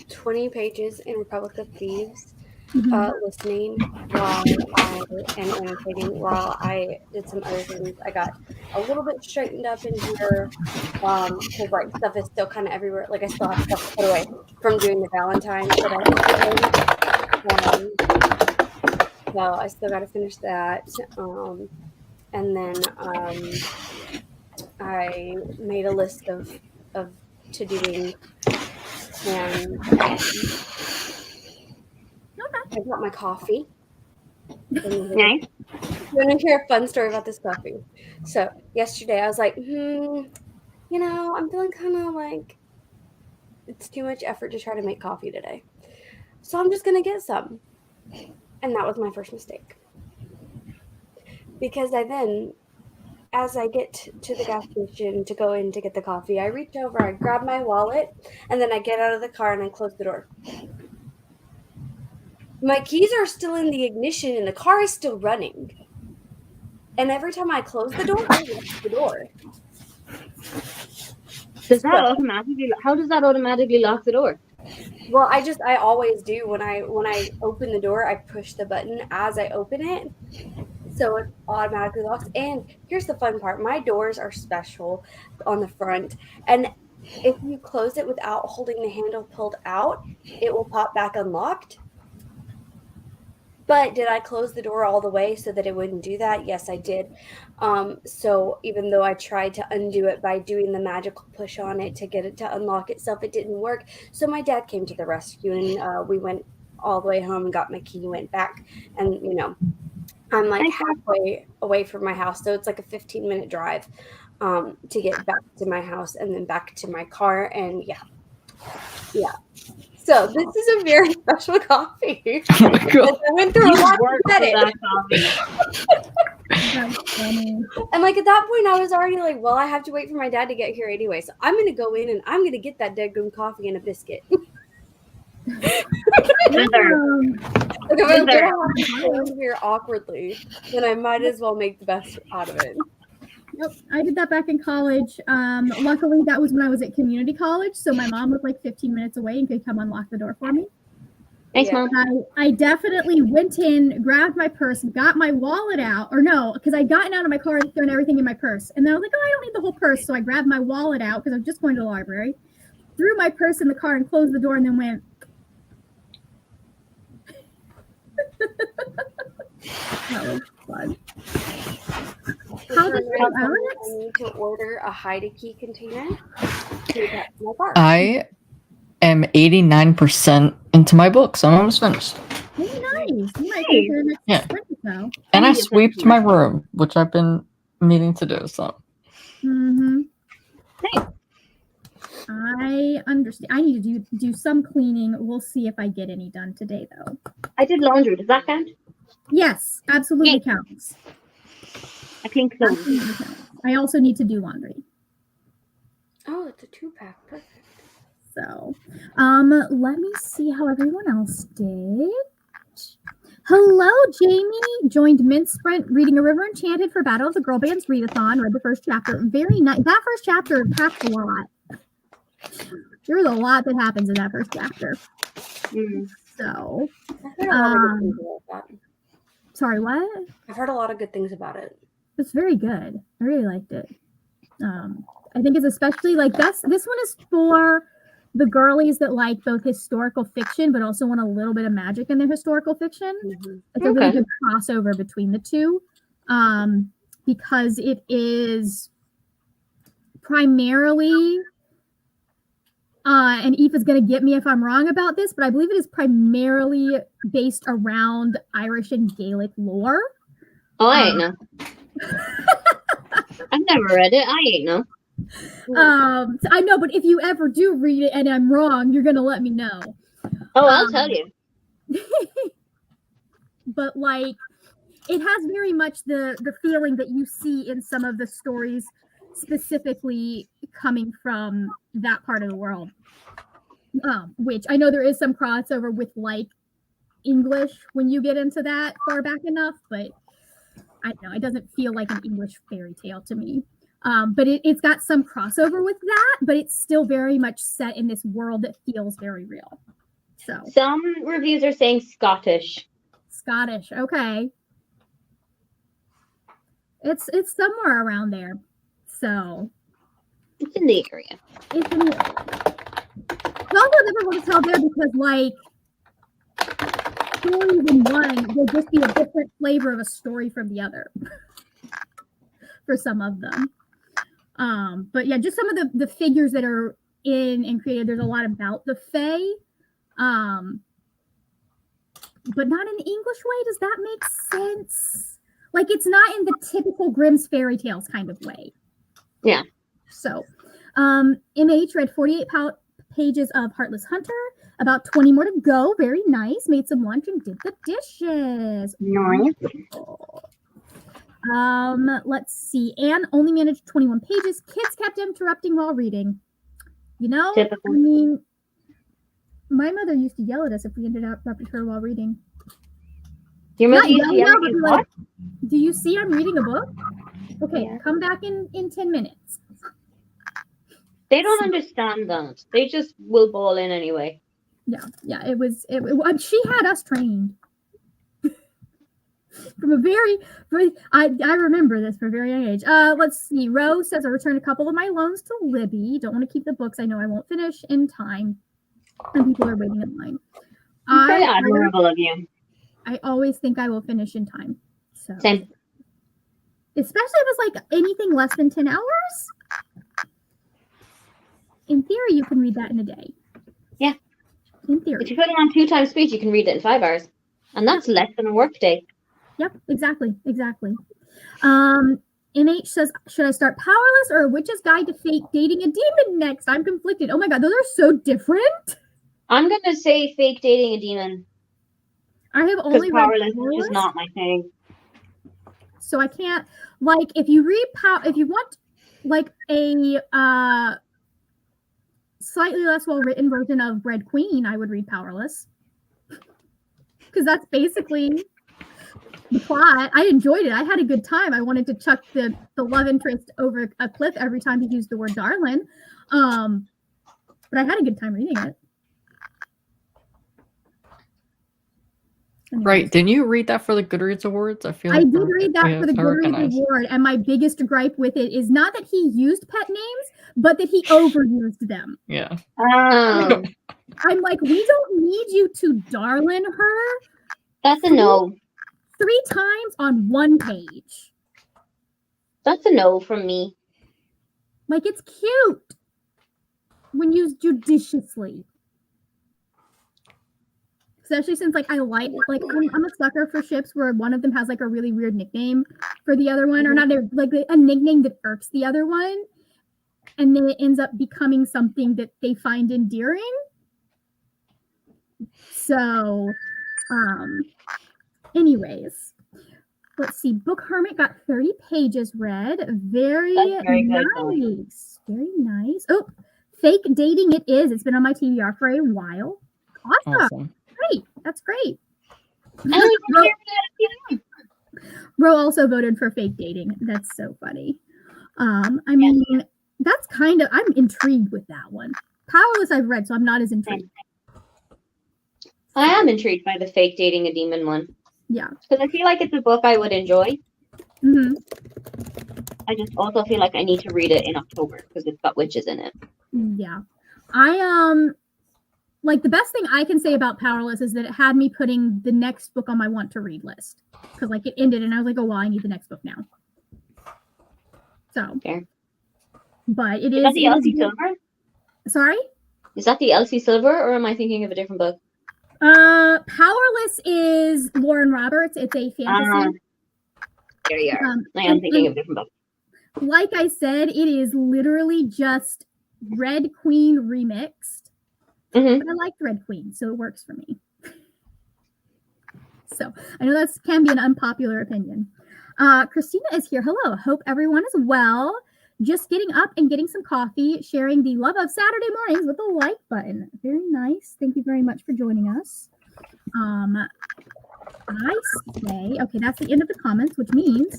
20 pages in Republic of Thieves, listening while and annotating while I did some other things. I got a little bit straightened up in here because like stuff is still kind of everywhere. Like I still have stuff to put away from doing the Valentine's that I did. So I still got to finish that, and then I made a list of to doing, and I got my coffee. Nice. You want to hear a fun story about this coffee? So yesterday I was like, I'm feeling kind of like it's too much effort to try to make coffee today. So I'm just going to get some. And that was my first mistake. Because as I get to the gas station to go in to get the coffee, I reach over, I grab my wallet, and then I get out of the car and I close the door. My keys are still in the ignition and the car is still running. And every time I close the door, I lock the door. How does that automatically lock the door? Well, I always do when I open the door, I push the button as I open it. So it automatically locks. And here's the fun part. My doors are special on the front. And if you close it without holding the handle pulled out, it will pop back unlocked. But did I close the door all the way so that it wouldn't do that? Yes, I did. So even though I tried to undo it by doing the magical push on it to get it to unlock itself, it didn't work. So my dad came to the rescue, and we went all the way home and got my key, went back. And, I'm like halfway away from my house. So it's like a 15-minute drive to get back to my house and then back to my car. And yeah. So this is a very special coffee. Oh my God. I went through a lot to get it. That's funny. And like at that point, I was already like, well, I have to wait for my dad to get here anyway. So I'm going to go in and I'm going to get that dead gum coffee and a biscuit. Like if I'm going to stand here awkwardly, then I might as well make the best out of it. Yep, I did that back in college. Luckily, that was when I was at community college, so my mom was like 15 minutes away and could come unlock the door for me. Thanks, Mom. I definitely went in, grabbed my purse, got my wallet out, or no, because I'd gotten out of my car and thrown everything in my purse. And then I was like, oh, I don't need the whole purse. So I grabbed my wallet out because I was just going to the library, threw my purse in the car and closed the door and then went. That was fun. How did you, Alex? I need to order a hide-a-key container to get my car. I am 89% into my books. I'm almost finished. Very nice. You might go to the next sprint now. And I sweeped my room, which I've been needing to do. So. Nice. I understand. I need to do some cleaning. We'll see if I get any done today, though. I did laundry. Does that count? Yes, absolutely counts. I think so. Absolutely counts. I also need to do laundry. Oh, it's a 2-pack. Perfect. So, let me see how everyone else did. Hello, Jamie. Joined Mint Sprint, reading A River Enchanted for Battle of the Girl Bands readathon. Read the first chapter. Very nice. That first chapter packed a lot. There was a lot that happens in that first chapter. So, I've heard a lot of good things about that. sorry, what? I've heard a lot of good things about it. It's very good. I really liked it. I think it's especially like this one is for the girlies that like both historical fiction but also want a little bit of magic in their historical fiction. Mm-hmm. It's a really good crossover between the two, because it is primarily and Aoife's going to get me if I'm wrong about this, but I believe it is primarily based around Irish and Gaelic lore. Oh, I ain't know. I've never read it. I ain't know. So I know, but if you ever do read it and I'm wrong, you're going to let me know. Oh, I'll tell you. But like, it has very much the feeling that you see in some of the stories specifically coming from that part of the world, which I know there is some crossover with like English when you get into that far back enough, but I don't know, it doesn't feel like an English fairy tale to me. But it's got some crossover with that, but it's still very much set in this world that feels very real. So some reviews are saying Scottish. Scottish, okay. It's somewhere around there. So it's in the area. It's in the area. It's also difficult to tell there because like stories in one will just be a different flavor of a story from the other for some of them. But yeah, just some of the figures that are in and created. There's a lot about the Fae, but not in the English way. Does that make sense? Like it's not in the typical Grimm's fairy tales kind of way. Yeah. So, MH read 48 pages of Heartless Hunter. About 20 more to go. Very nice. Made some lunch and did the dishes. Nice. Let's see. Anne only managed 21 pages. Kids kept interrupting while reading. You know, Typical. I mean, my mother used to yell at us if we interrupted her while reading. Your mother used Not to yell, yell at but you, be what? like, do you see I'm reading a book? Okay, Yeah. come back in 10 minutes. They don't understand that. They just will ball in anyway. Yeah, it was she had us trained from a very I remember this from a very young age. Let's see. Rose says I returned a couple of my loans to Libby. Don't want to keep the books. I know I won't finish in time, and people are waiting in line. Very admirable of you. I always think I will finish in time. So Same. especially if it's like anything less than 10 hours. In theory, you can read that in a day. Yeah. In theory. If you put it on 2 times speed, you can read it in 5 hours. And that's less than a work day. Yep, exactly. MH says, should I start Powerless or A Witch's Guide to Fate Dating a Demon next? I'm conflicted. Oh my god, those are so different. I'm going to say Fake Dating a Demon. I have only read Powerless is not my thing. So I can't, like, if you want like a slightly less well-written version of Red Queen, I would read Powerless. Because that's basically the plot. I enjoyed it. I had a good time. I wanted to chuck the love interest over a cliff every time he used the word darling. But I had a good time reading it. Anyways. Right. Didn't you read that for the Goodreads Awards? I did read that for the Goodreads Award, and my biggest gripe with it is not that he used pet names, but that he overused them. Yeah. Oh. I'm like, we don't need you to darling her. That's a no. 3 times on 1 page. That's a no from me. Like, it's cute when used judiciously. Especially since, like, I'm a sucker for ships where one of them has, like, a really weird nickname for the other one, or not, like, a nickname that irks the other one, and then it ends up becoming something that they find endearing. So, anyways, let's see. Book Hermit got 30 pages read. Very nice. Very nice. Oh, Fake Dating it is. It's been on my TBR for a while. Awesome. Great. That's great. Ro also voted for Fake Dating. That's so funny. I mean, that's kind of, I'm intrigued with that one. Powerless I've read, so I'm not as intrigued. I am intrigued by the fake dating a demon one. Yeah. Because I feel like it's a book I would enjoy. Hmm. I just also feel like I need to read it in October because it's got witches in it. Yeah. I like the best thing I can say about Powerless is that it had me putting the next book on my want to read list. Because like it ended and I was like, oh well, I need the next book now. So Fair. but it Is that the Elsie Silver? Sorry? Is that the Elsie Silver, or am I thinking of a different book? Powerless is Lauren Roberts. It's a fantasy. There you are. I am thinking of a different book. Like I said, it is literally just Red Queen remixed. Mm-hmm. But I liked Red Queen, so it works for me. So I know that can be an unpopular opinion. Christina is here. Hello. Hope everyone is well. Just getting up and getting some coffee, sharing the love of Saturday mornings with the like button. Very nice. Thank you very much for joining us. I say, okay, that's the end of the comments, which means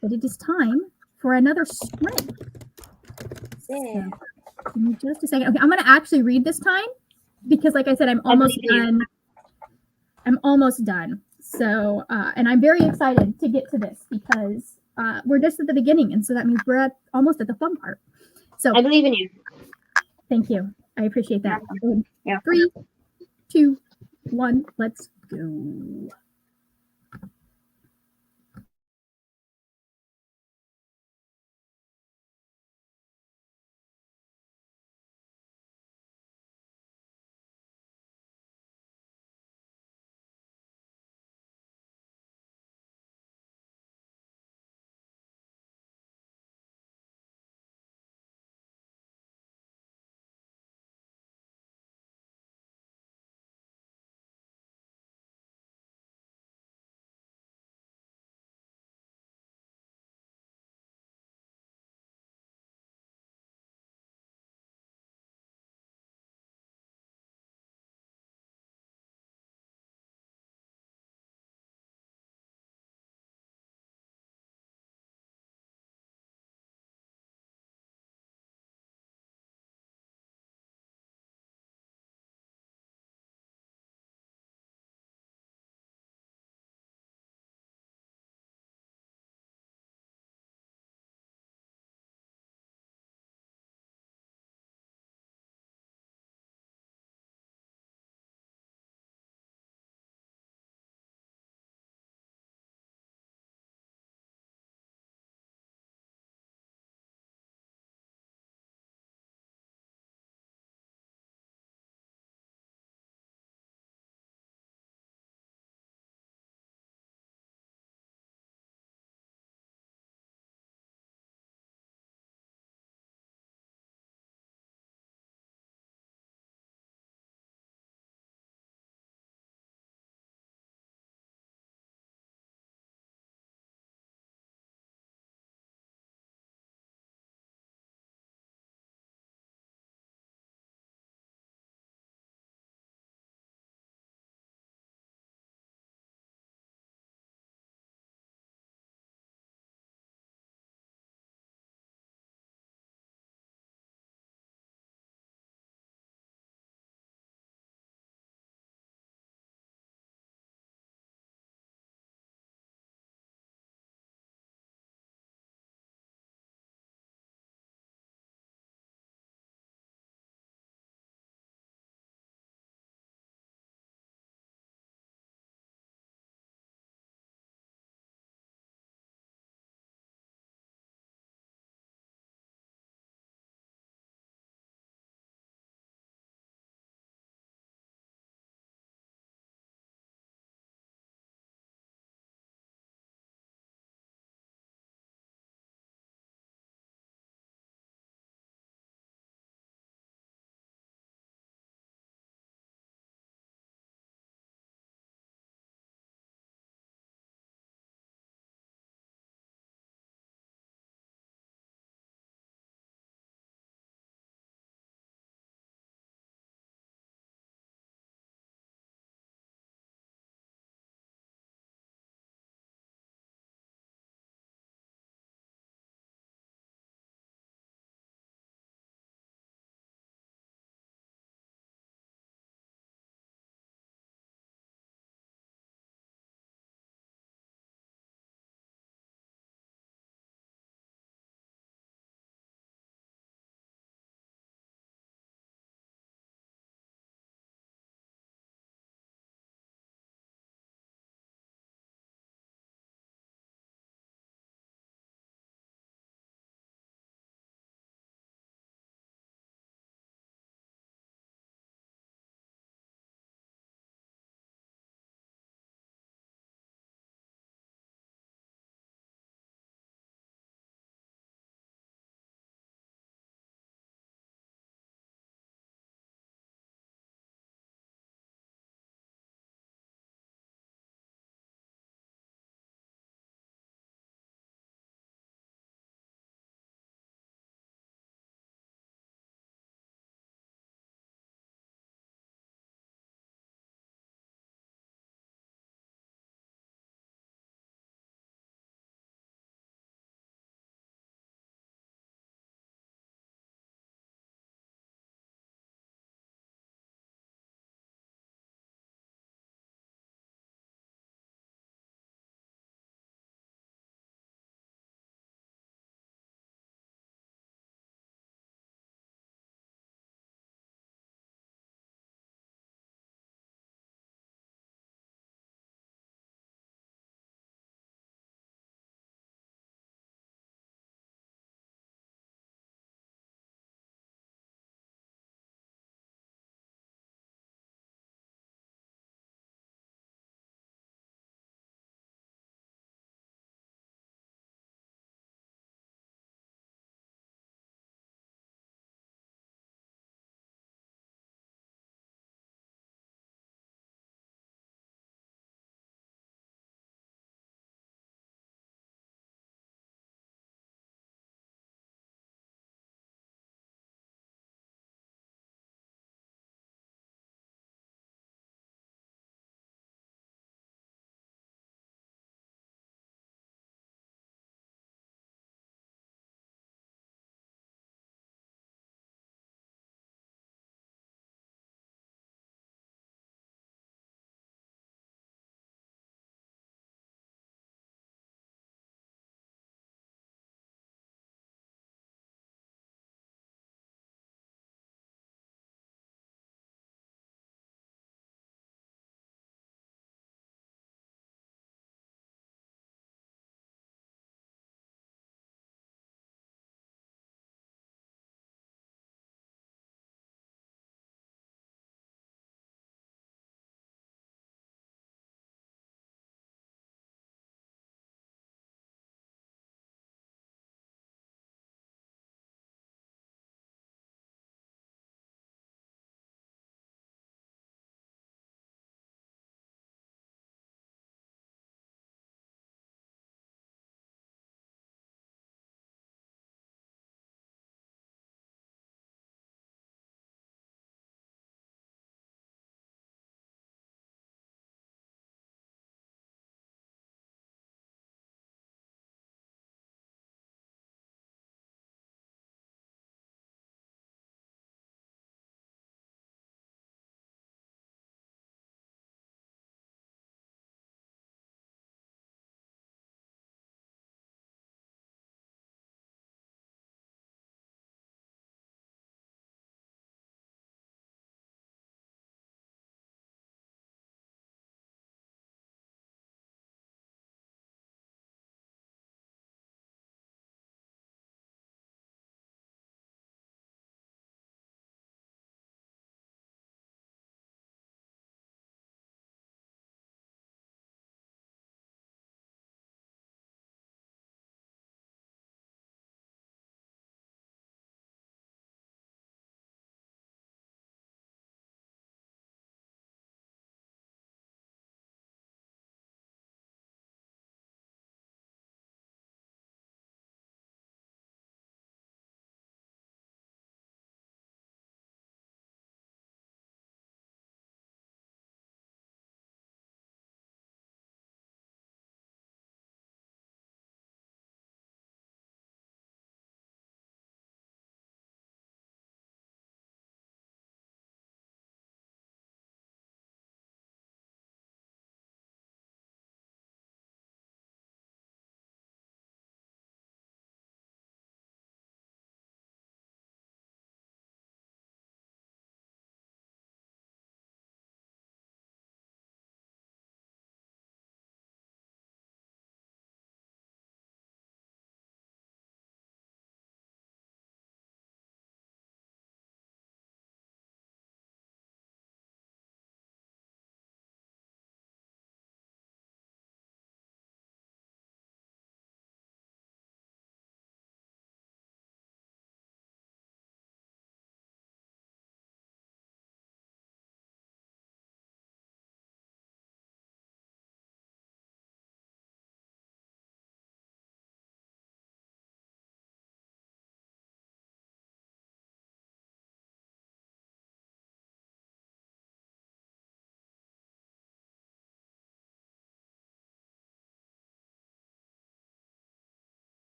that it is time for another sprint. Yeah. So, give me just a second. Okay, I'm going to actually read this time because, like I said, I'm almost done. I'm almost done. So, and I'm very excited to get to this because we're just at the beginning. And so that means we're almost at the fun part. So I believe in you. Thank you. I appreciate that. Yeah. 3, 2, 1, let's go.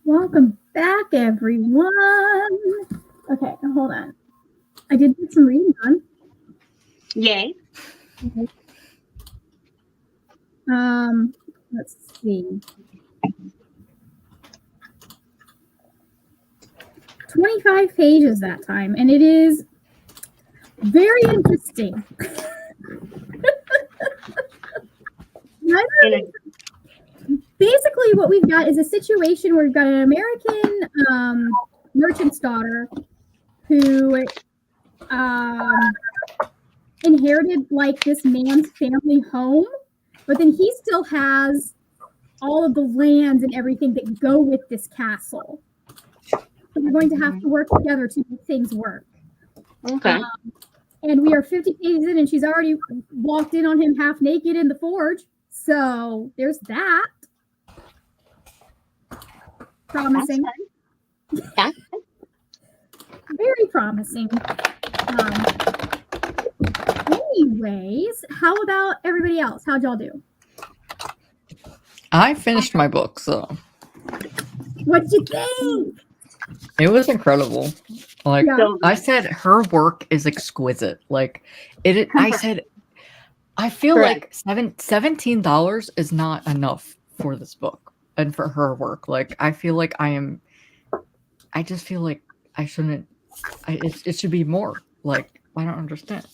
Welcome back, everyone. Okay, hold on. I did get some reading done. Yay. Let's see. 25 pages that time, and it is very interesting. Basically, what we've got is a situation where we've got an American merchant's daughter who inherited like this man's family home, but then he still has all of the lands and everything that go with this castle. So we're going to have to work together to make things work. Okay. And we are 50 pages in, and she's already walked in on him half naked in the forge. So there's that. Promising. Yeah. Very promising. Anyways, how about everybody else? How'd y'all do? I finished my book, so What'd you think? it was incredible. Like Yeah. I said, her work is exquisite. Like I said, I feel Correct. like $17 is not enough for this book and for her work. Like I feel like I just feel like I shouldn't. It should be more. Like I don't understand.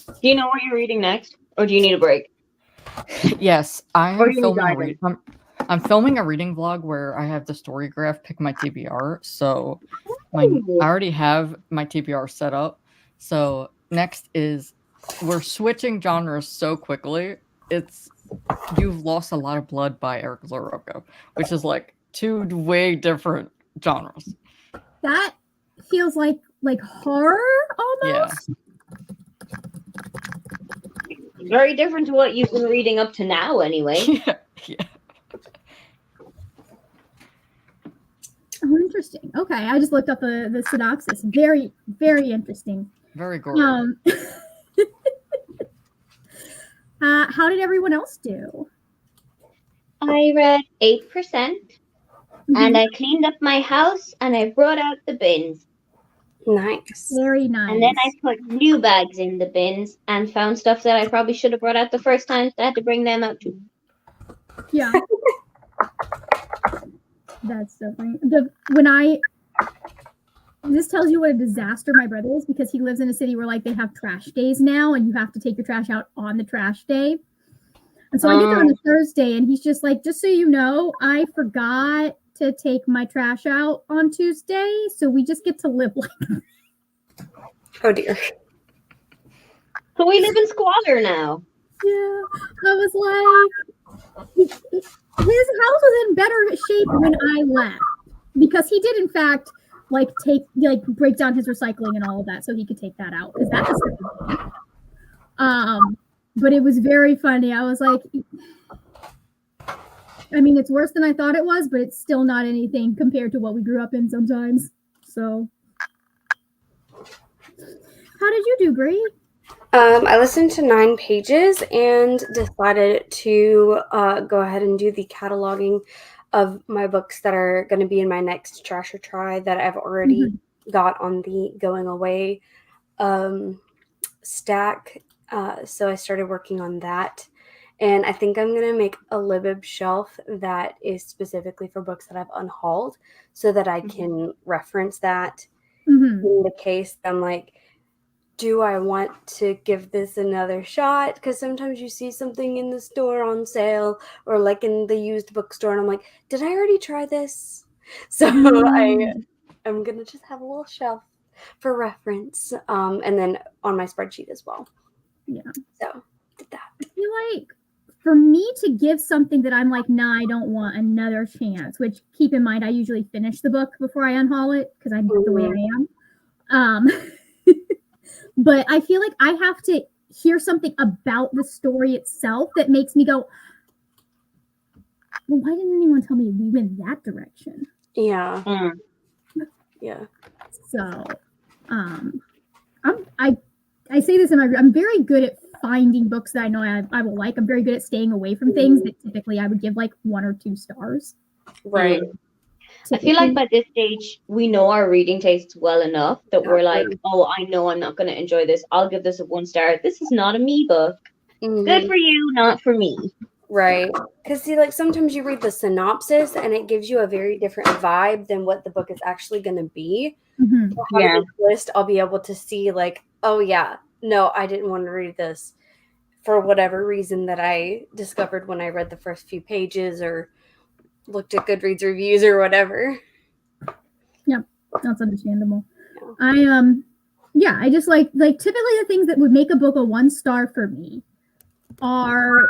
Do you know what you're reading next? Or do you need a break? Yes, I Or am you filming need a read. I'm filming a reading vlog where I have the story graph pick my TBR. So I already have my TBR set up. So next is we're switching genres so quickly. It's You've Lost a Lot of Blood by Eric LaRocca, which is like two way different genres. That feels like horror almost. Yeah. Very different to what you've been reading up to now, anyway. Yeah. Oh, interesting. Okay, I just looked up the synopsis. Very, very interesting. Very gory. How did everyone else do? I read 8%, and I cleaned up my house, and I brought out the bins. Nice. Very nice. And then I put new bags in the bins and found stuff that I probably should have brought out the first time, so I had to bring them out too. Yeah. That's so funny. This tells you what a disaster my brother is, because he lives in a city where like they have trash days now, and you have to take your trash out on the trash day. And so I get there on a Thursday, and he's just like, just so you know, I forgot to take my trash out on Tuesday, so we just get to live like that. Oh dear. So we live in squalor now. Yeah. I was like, his house was in better shape when I left, because he did in fact break down his recycling and all of that so he could take that out, because that's but it was very funny. I was like, I mean, it's worse than I thought it was, but it's still not anything compared to what we grew up in sometimes. So how did you do, Bree? I listened to 9 pages and decided to go ahead and do the cataloging of my books that are going to be in my next Trash or Try that I've already got on the going away stack. So I started working on that. And I think I'm going to make a Libib shelf that is specifically for books that I've unhauled so that I can reference that in the case. I'm like, do I want to give this another shot? Because sometimes you see something in the store on sale or like in the used bookstore, and I'm like, did I already try this? So I'm going to just have a little shelf for reference, and then on my spreadsheet as well. Yeah. So did that. I feel like for me to give something that I'm like, nah, I don't want another chance, which keep in mind, I usually finish the book before I unhaul it because I'm the way I am. But I feel like I have to hear something about the story itself that makes me go, well, why didn't anyone tell me we went that direction? Yeah. Yeah. So, I say this I'm very good at finding books that I know I will like. I'm very good at staying away from things that typically I would give like 1 or 2 stars. Right. I feel like by this stage, we know our reading tastes well enough that we're like, oh, I know I'm not going to enjoy this. I'll give this a 1 star. This is not a me book. Good for you, not for me. Right. Because, see, like, sometimes you read the synopsis and it gives you a very different vibe than what the book is actually going to be. So having this list, I'll be able to see, like, oh, yeah, no, I didn't want to read this for whatever reason that I discovered when I read the first few pages or looked at Goodreads reviews or whatever. Yep, that's understandable. I just like typically the things that would make a book a 1 star for me are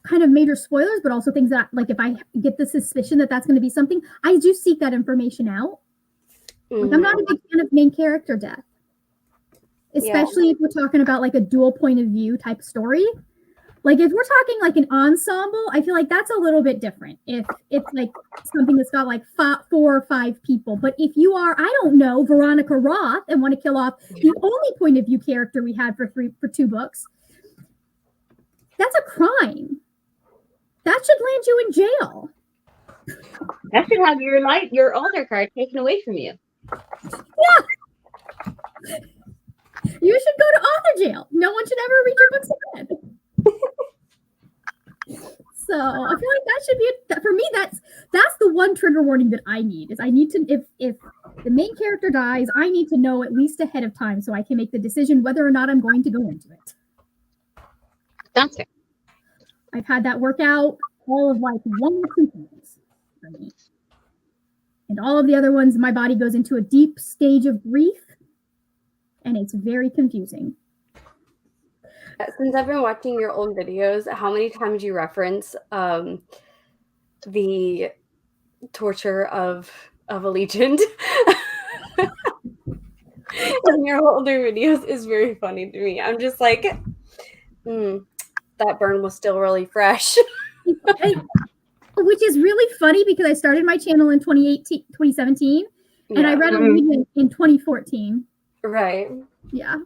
kind of major spoilers, but also things that, like, if I get the suspicion that that's going to be something, I do seek that information out. Like, I'm not a big fan of main character death, especially if we're talking about like a dual point of view type story. Like, if we're talking like an ensemble, I feel like that's a little bit different. If it's like something that's got like 4 or 5 people, but if you are, I don't know, Veronica Roth and want to kill off the only point of view character we had for 2 books, that's a crime. That should land you in jail. That should have your altar card taken away from you. Yeah. You should go to author jail. No one should ever read your books again. So I feel like that should be for me. That's the one trigger warning that I need. Is I need to, if the main character dies, I need to know at least ahead of time so I can make the decision whether or not I'm going to go into it. That's fair. I've had that work out all of like 1 or 2 times for me. And all of the other ones, my body goes into a deep stage of grief, and it's very confusing. Since I've been watching your old videos, how many times you reference the torture of Allegiant in your older videos is very funny to me. I'm just like, that burn was still really fresh. Which is really funny because I started my channel in 2017 and I read Allegiant in 2014. Right. Yeah.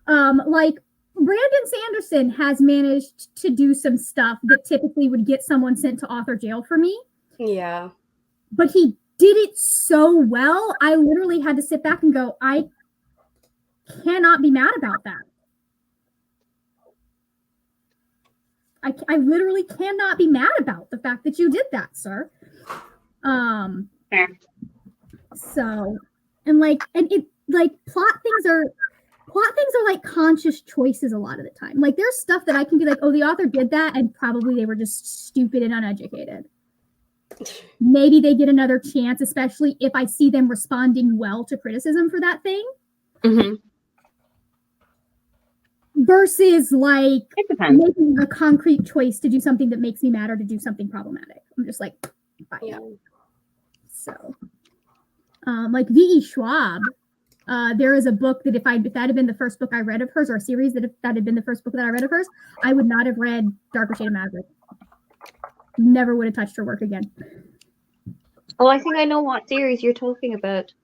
Like, Brandon Sanderson has managed to do some stuff that typically would get someone sent to author jail for me. Yeah. But he did it so well. I literally had to sit back and go, I cannot be mad about that. I literally cannot be mad about the fact that you did that, sir. Fair. So, and plot things are like conscious choices a lot of the time. Like, there's stuff that I can be like, oh, the author did that and probably they were just stupid and uneducated. Maybe they get another chance, especially if I see them responding well to criticism for that thing. Mm-hmm. Versus like making a concrete choice to do something that makes me mad or to do something problematic. I'm just like, bye. Yeah. So, like V.E. Schwab, there is a book that if that had been the first book I read of hers, or a series that if that had been the first book that I read of hers, I would not have read Darker Shade of Maverick. Never would have touched her work again. Oh, I think I know what series you're talking about.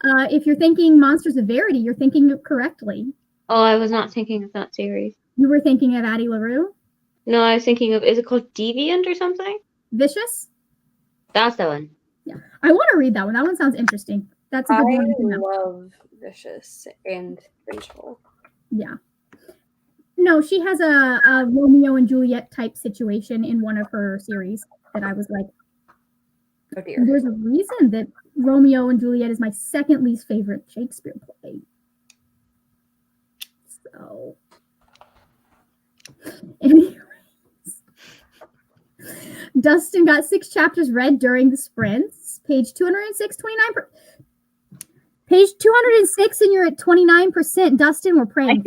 If you're thinking Monsters of Verity, you're thinking correctly. Oh, I was not thinking of that series. You were thinking of Addie LaRue? No, I was thinking of, is it called Deviant or something? Vicious? That's the one. Yeah. I want to read that one. That one sounds interesting. That's a good one. I love Vicious and Vengeful. Yeah. No, she has a Romeo and Juliet type situation in one of her series that I was like, oh dear. There's a reason that Romeo and Juliet is my second least favorite Shakespeare play. So, anyways, Dustin got 6 chapters read during the sprints. Page 206, 29. Page 206, and you're at 29%. Dustin, we're praying. I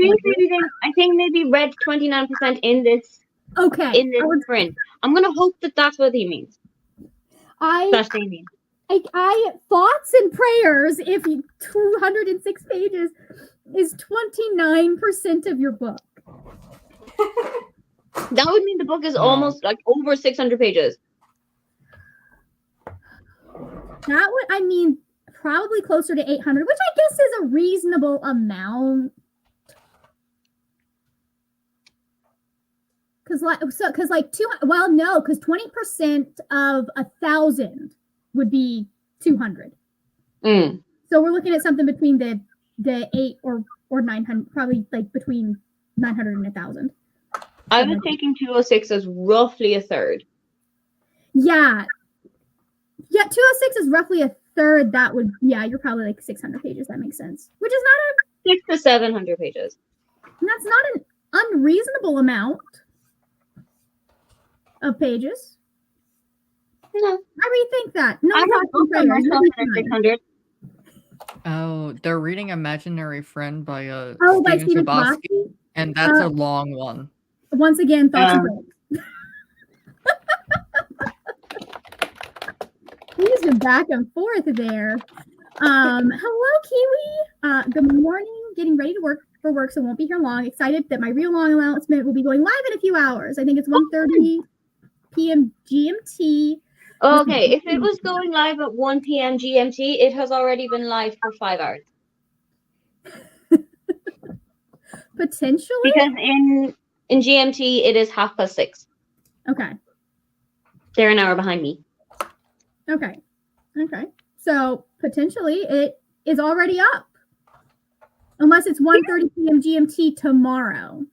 think maybe read 29% in this. Okay. In this sprint. I'm gonna hope that that's what he means. I thoughts and prayers. If 206 pages is 29% of your book. That would mean the book is almost like over 600 pages. That would, I mean, probably closer to 800, which I guess is a reasonable amount. because like 20% of 1,000 would be 200. So we're looking at something between the 8 or 900, probably like between 900 and 1,000. I was taking 206 as roughly a third. Yeah, 206 is roughly a third. That would, you're probably like 600 pages. That makes sense. Which is not 600 to 700 pages. that's not an unreasonable amount of pages. No, I rethink that. No, I have books on myself at 600. Oh, they're reading Imaginary Friend by by Stephen Stephen Chbosky, Chbosky? and that's a long one. Once again, thoughts and breaks. We just went back and forth there. Hello, Kiwi. Good morning. Getting ready to work, so won't be here long. Excited that my real long announcement will be going live in a few hours. I think it's 1:30 p.m. GMT. Okay, if it was going live at 1 p.m. GMT, it has already been live for 5 hours. Potentially? Because in GMT, it is 6:30. Okay. They're an hour behind me. Okay. So potentially it is already up. Unless it's 1:30 p.m. GMT tomorrow.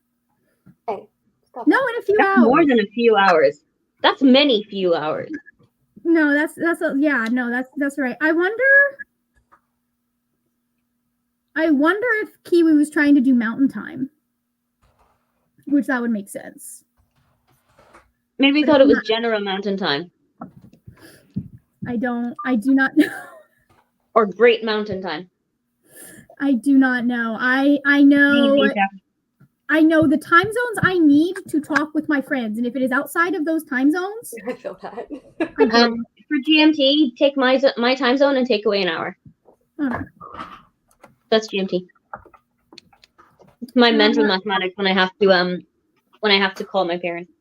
Hey, stop. No, in a few That's hours. more than a few hours. That's many few hours. No, that's right. I wonder if Kiwi was trying to do mountain time. Which that would make sense. Maybe he thought it was general mountain time. I do not know. Or great mountain time. I do not know. I know the time zones I need to talk with my friends, and if it is outside of those time zones, I feel that. For GMT, take my time zone and take away an hour. That's GMT. It's my mental mathematics when I have to call my parents.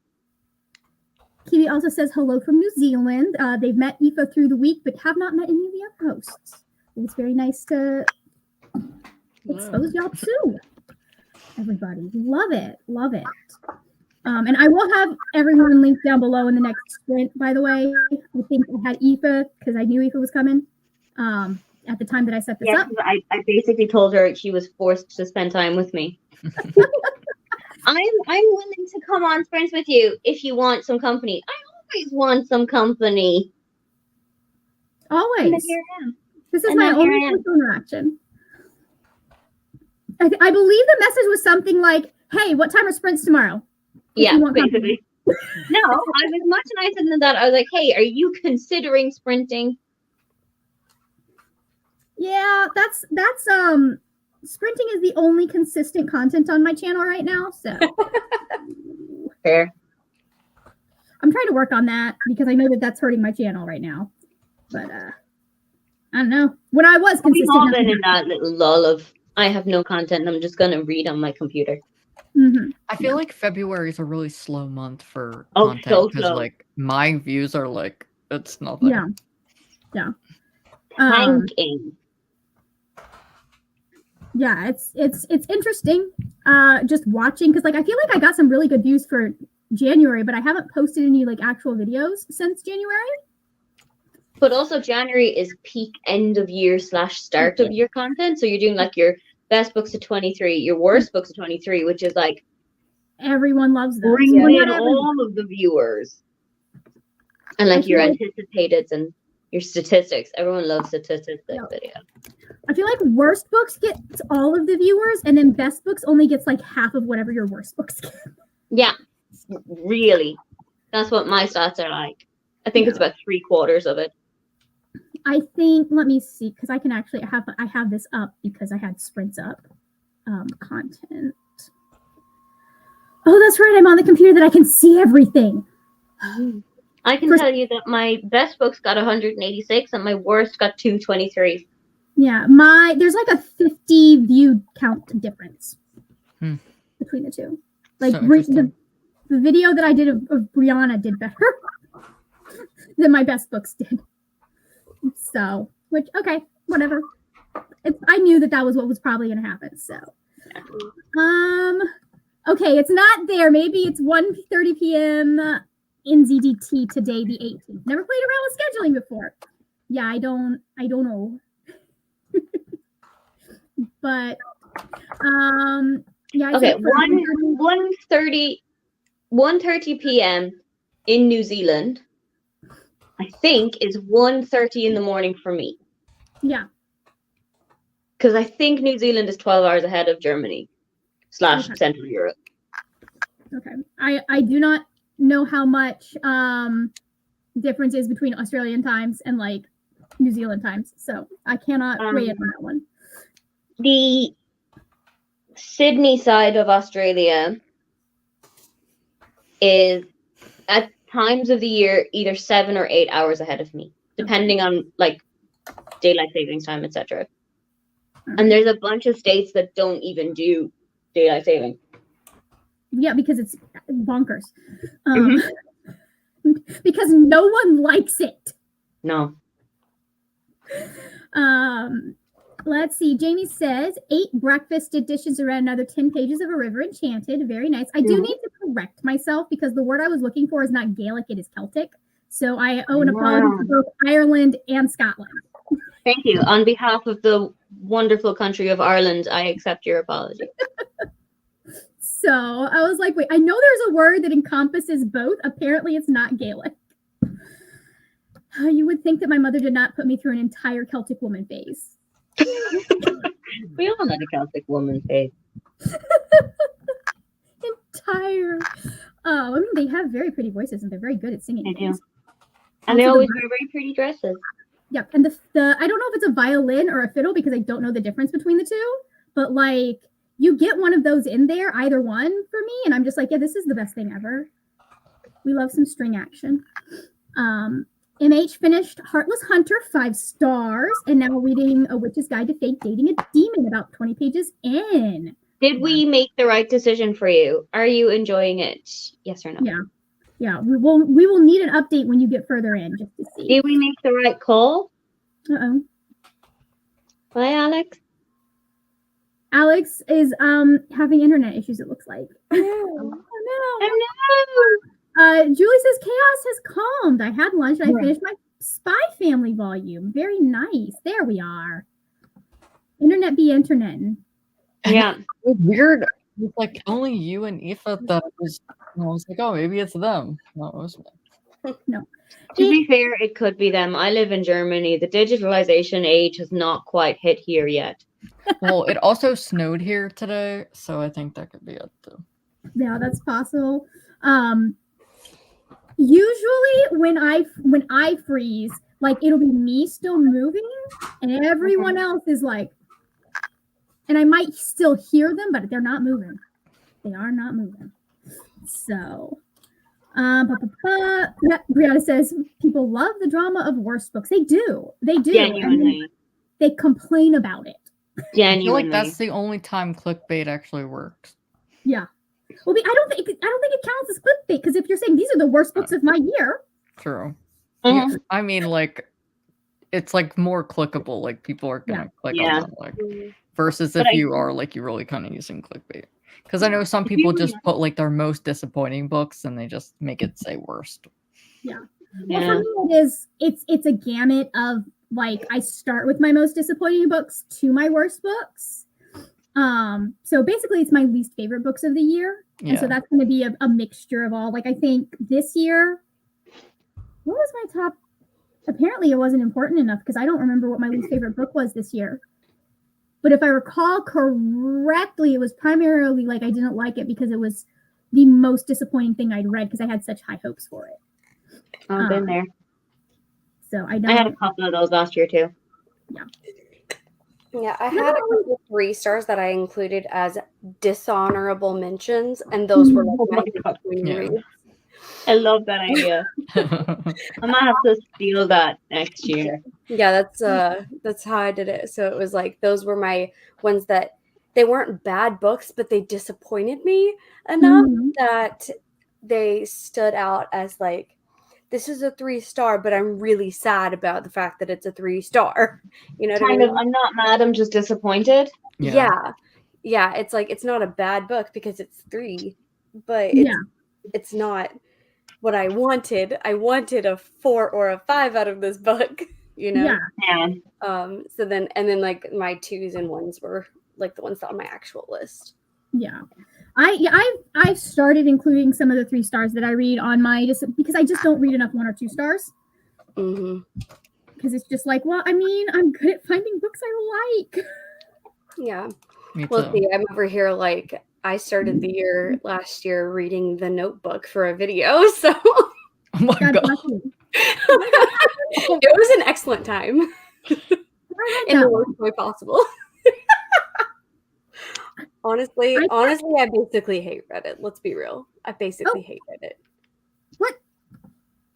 Kiwi also says hello from New Zealand. They've met Aoife through the week, but have not met any of the other hosts. It's very nice to expose y'all too. Everybody, love it. And I will have everyone linked down below in the next sprint. By the way, I think I had Aoife because I knew Aoife was coming. At the time that I set this up, I basically told her she was forced to spend time with me. I'm willing to come on sprints with you if you want some company. I always want some company. Always. And here I am. This is And my now here only I am. social interaction. I believe the message was something like, "Hey, what time are sprints tomorrow?" If Yeah, you want company. basically. No, I was much nicer than that. I was like, "Hey, are you considering sprinting?" Yeah, that's sprinting is the only consistent content on my channel right now, so Fair. I'm trying to work on that because I know that that's hurting my channel right now. But I don't know. When I was We've all been consistent, in that little lull of I have no content and I'm just gonna read on my computer. I feel like February is a really slow month for Oh, content so because slow. like my views are like it's nothing. Yeah. Tanking. Yeah, it's interesting. Just watching because like I feel like I got some really good views for January, but I haven't posted any like actual videos since January. But also January is peak end of year / start of year content. So you're doing like your best books of 23, your worst books of 23, which is like Everyone loves those. bring Well, in not everyone. all of the viewers. And like I your feel like- anticipated and your statistics. Everyone loves statistics Yeah. video. I feel like worst books gets all of the viewers, and then best books only gets like half of whatever your worst books get. Yeah, really. That's what my stats are like. I think it's about 3/4 of it. I think. Let me see, because I can actually I have this up because I had sprints up. Content. Oh, that's right. I'm on the computer that I can see everything. I can tell you that my best books got 186 and my worst got 223. Yeah, there's like a 50 view count difference between the two. Like So interesting. the video that I did of Brianna did better than my best books did. So, which okay, whatever. I knew that was what was probably going to happen. So, Okay, it's not there. Maybe it's 1:30 p.m. in ZDT today, the 18th. Never played around with scheduling before. Yeah, I don't know. But yeah. Okay, 1:30 p.m. in New Zealand, I think, is 1:30 in the morning for me. Yeah. Because I think New Zealand is 12 hours ahead of Germany / Central Europe. Okay. I do not know how much difference is between Australian times and like New Zealand times, so I cannot weigh in on that one. The Sydney side of Australia is at times of the year either 7 or 8 hours ahead of me, depending on like daylight savings time, etc. And there's a bunch of states that don't even do daylight saving. Yeah, because it's bonkers. Because no one likes it. No. Let's see. Jamie says 8 breakfasted dishes around another 10 pages of A River Enchanted. Very nice. I do need to correct myself because the word I was looking for is not Gaelic, it is Celtic. So I owe an apology to both Ireland and Scotland. Thank you. On behalf of the wonderful country of Ireland, I accept your apology. So I was like, wait, I know there's a word that encompasses both. Apparently it's not Gaelic. You would think that my mother did not put me through an entire Celtic woman phase. We all had a Celtic woman phase. Entire. I mean, they have very pretty voices and they're very good at singing. They do. And they always wear very pretty dresses. Yep. And the I don't know if it's a violin or a fiddle because I don't know the difference between the two, but like you get one of those in there, either one for me, and I'm just like, yeah, this is the best thing ever. We love some string action. MH finished Heartless Hunter 5 stars and now reading A Witch's Guide to Fake Dating a Demon about 20 pages in. Did we make the right decision for you? Are you enjoying it? Yes or no? Yeah. Yeah, we will need an update when you get further in just to see. Did we make the right call? Uh-oh. Bye, Alex. Alex is having internet issues, it looks like. Oh no. Julie says chaos has calmed. I had lunch and I finished my Spy Family volume. Very nice. There we are. Internet be internet. Yeah. It's weird. It's like only you and Aoife that was. I was like, oh, maybe it's them. No, it was me. No. To be fair, it could be them. I live in Germany. The digitalization age has not quite hit here yet. Well, it also snowed here today, so I think that could be it too. Yeah, that's possible. Usually when I freeze, like it'll be me still moving and everyone else is like, and I might still hear them, but they're not moving. They are not moving. So, Brianna says people love the drama of worst books. They do. They do. Genuinely. They complain about it. Genuinely. I feel like that's the only time clickbait actually works. Yeah. Well, I don't think it counts as clickbait because if you're saying these are the worst books of my year. True. Mm-hmm. Yeah, I mean, like, it's like more clickable. Like people are gonna click on them, like versus if you are like you're really kind of using clickbait. Because I know some people just put like their most disappointing books and they just make it say worst. Yeah. Well, for me, it's a gamut of like I start with my most disappointing books to my worst books. So basically it's my least favorite books of the year. And so that's going to be a mixture of all. Like I think this year, what was my top? Apparently it wasn't important enough because I don't remember what my least favorite book was this year. But if I recall correctly, it was primarily like I didn't like it because it was the most disappointing thing I'd read because I had such high hopes for it. I've been there. So I had a couple of those last year too. Yeah. Yeah, I had a couple 3 stars that I included as dishonorable mentions, and those were like my reads. I love that idea. I might have to steal that next year. Yeah, that's how I did it. So it was like those were my ones that they weren't bad books, but they disappointed me enough that they stood out as like, this is a 3-star, but I'm really sad about the fact that it's a 3-star. You know what I mean? I'm not mad, I'm just disappointed. Yeah. yeah, it's like it's not a bad book because it's 3, but it's not what I wanted. I wanted a 4 or a 5 out of this book, you know? Yeah. So then like my 2s and 1s were like the ones on my actual list. Yeah. I've started including some of the 3 stars that I read on my, just because I just don't read enough 1 or 2 stars. Mm-hmm. Because it's just like, well, I mean, I'm good at finding books I like. Yeah. Me Well, too. see, I'm over here like I started the year last year reading The Notebook for a video, so Oh my God god. bless you. it was an excellent time in the worst way possible. Honestly, I basically hate Reddit. Let's be real. I basically hate Reddit. What?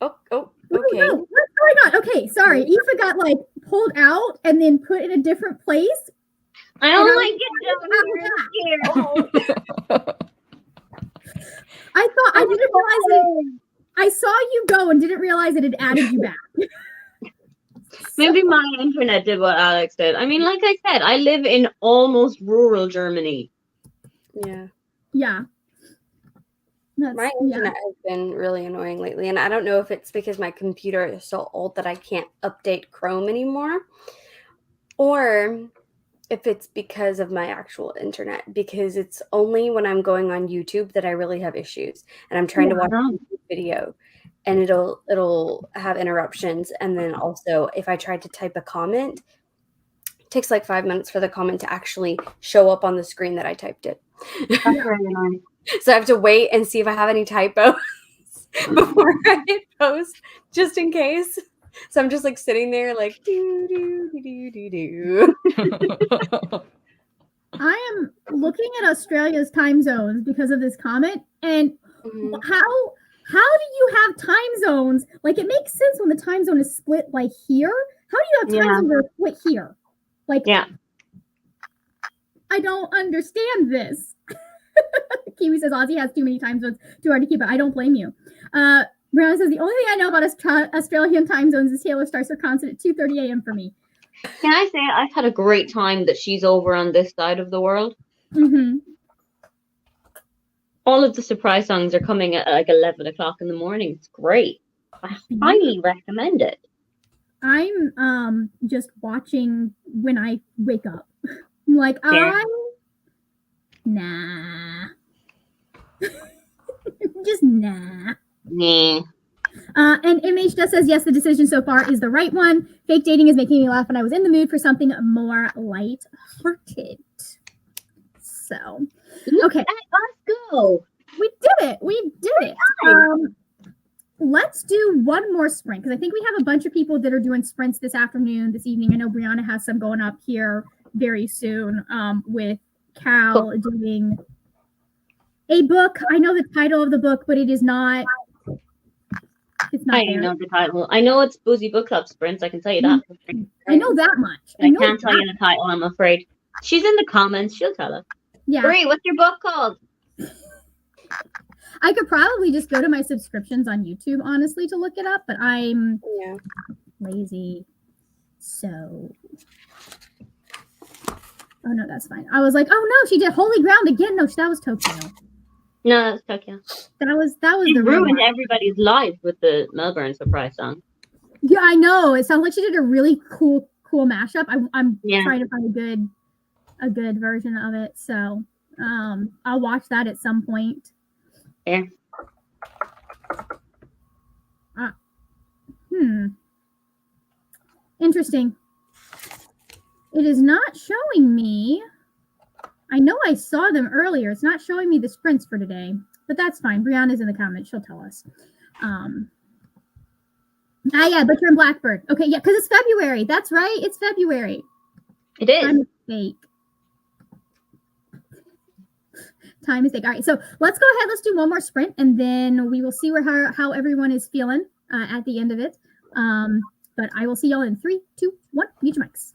Oh, Oh, okay. no. What's going on? Okay, sorry. Aoife got like pulled out and then put in a different place. I don't like it down here. I thought I didn't realize that I saw you go and didn't realize it had added you back. Maybe my internet did what Alex did. I mean, like I said, I live in almost rural Germany. Yeah. Yeah. My internet has been really annoying lately, and I don't know if it's because my computer is so old that I can't update Chrome anymore, or if it's because of my actual internet, because it's only when I'm going on YouTube that I really have issues, and I'm trying to watch a YouTube video, and it'll have interruptions, and then also if I try to type a comment, it takes like 5 minutes for the comment to actually show up on the screen that I typed it. That's really annoying. So I have to wait and see if I have any typos before I hit post, just in case. So I'm just like sitting there like do do do do do. I am looking at Australia's time zones because of this comment, and how do you have time zones? Like, it makes sense when the time zone is split like here. How do you have time zones that are split here? Like, I don't understand this. Kiwi says Aussie has too many time zones, too hard to keep it. I don't blame you. Brianna says the only thing I know about Australian time zones is Taylor starts her concert at 2:30 a.m. for me. Can I say I've had a great time that she's over on this side of the world? Mm-hmm. All of the surprise songs are coming at like 11 o'clock in the morning. It's great. I highly recommend it. I'm just watching when I wake up. I'm like, nah. Just nah. Nah. And MH just says, yes, the decision so far is the right one. Fake dating is making me laugh, and I was in the mood for something more light-hearted. So, okay. Let's go. We did it. Let's do one more sprint, because I think we have a bunch of people that are doing sprints this afternoon, this evening. I know Brianna has some going up here very soon with Cal doing a book. I know the title of the book, but it is not. It's not. I know the title. I know it's Boozy Book Club Sprints. I can tell you that. I know that much. I can't tell you the title, I'm afraid. She's in the comments. She'll tell us. Yeah. Brie, what's your book called? I could probably just go to my subscriptions on YouTube, honestly, to look it up, but I'm lazy. So. Oh, no, that's fine. I was like, oh, no, she did Holy Ground again. No, that was Tokyo. No, that's Tokyo. That was She ruined everybody's life with the Melbourne surprise song. Yeah, I know. It sounds like she did a really cool mashup. I'm trying to find a good version of it. So I'll watch that at some point. Yeah. Interesting. It is not showing me. I know I saw them earlier. It's not showing me the sprints for today, but that's fine. Brianna's in the comments. She'll tell us. Yeah, Butcher and Blackbird. Okay, yeah, because it's February. That's right. It's February. It is. Time mistake. Time mistake. All right, so let's go ahead. Let's do one more sprint, and then we will see how everyone is feeling at the end of it. But I will see y'all in 3, 2, 1. Mute your mics.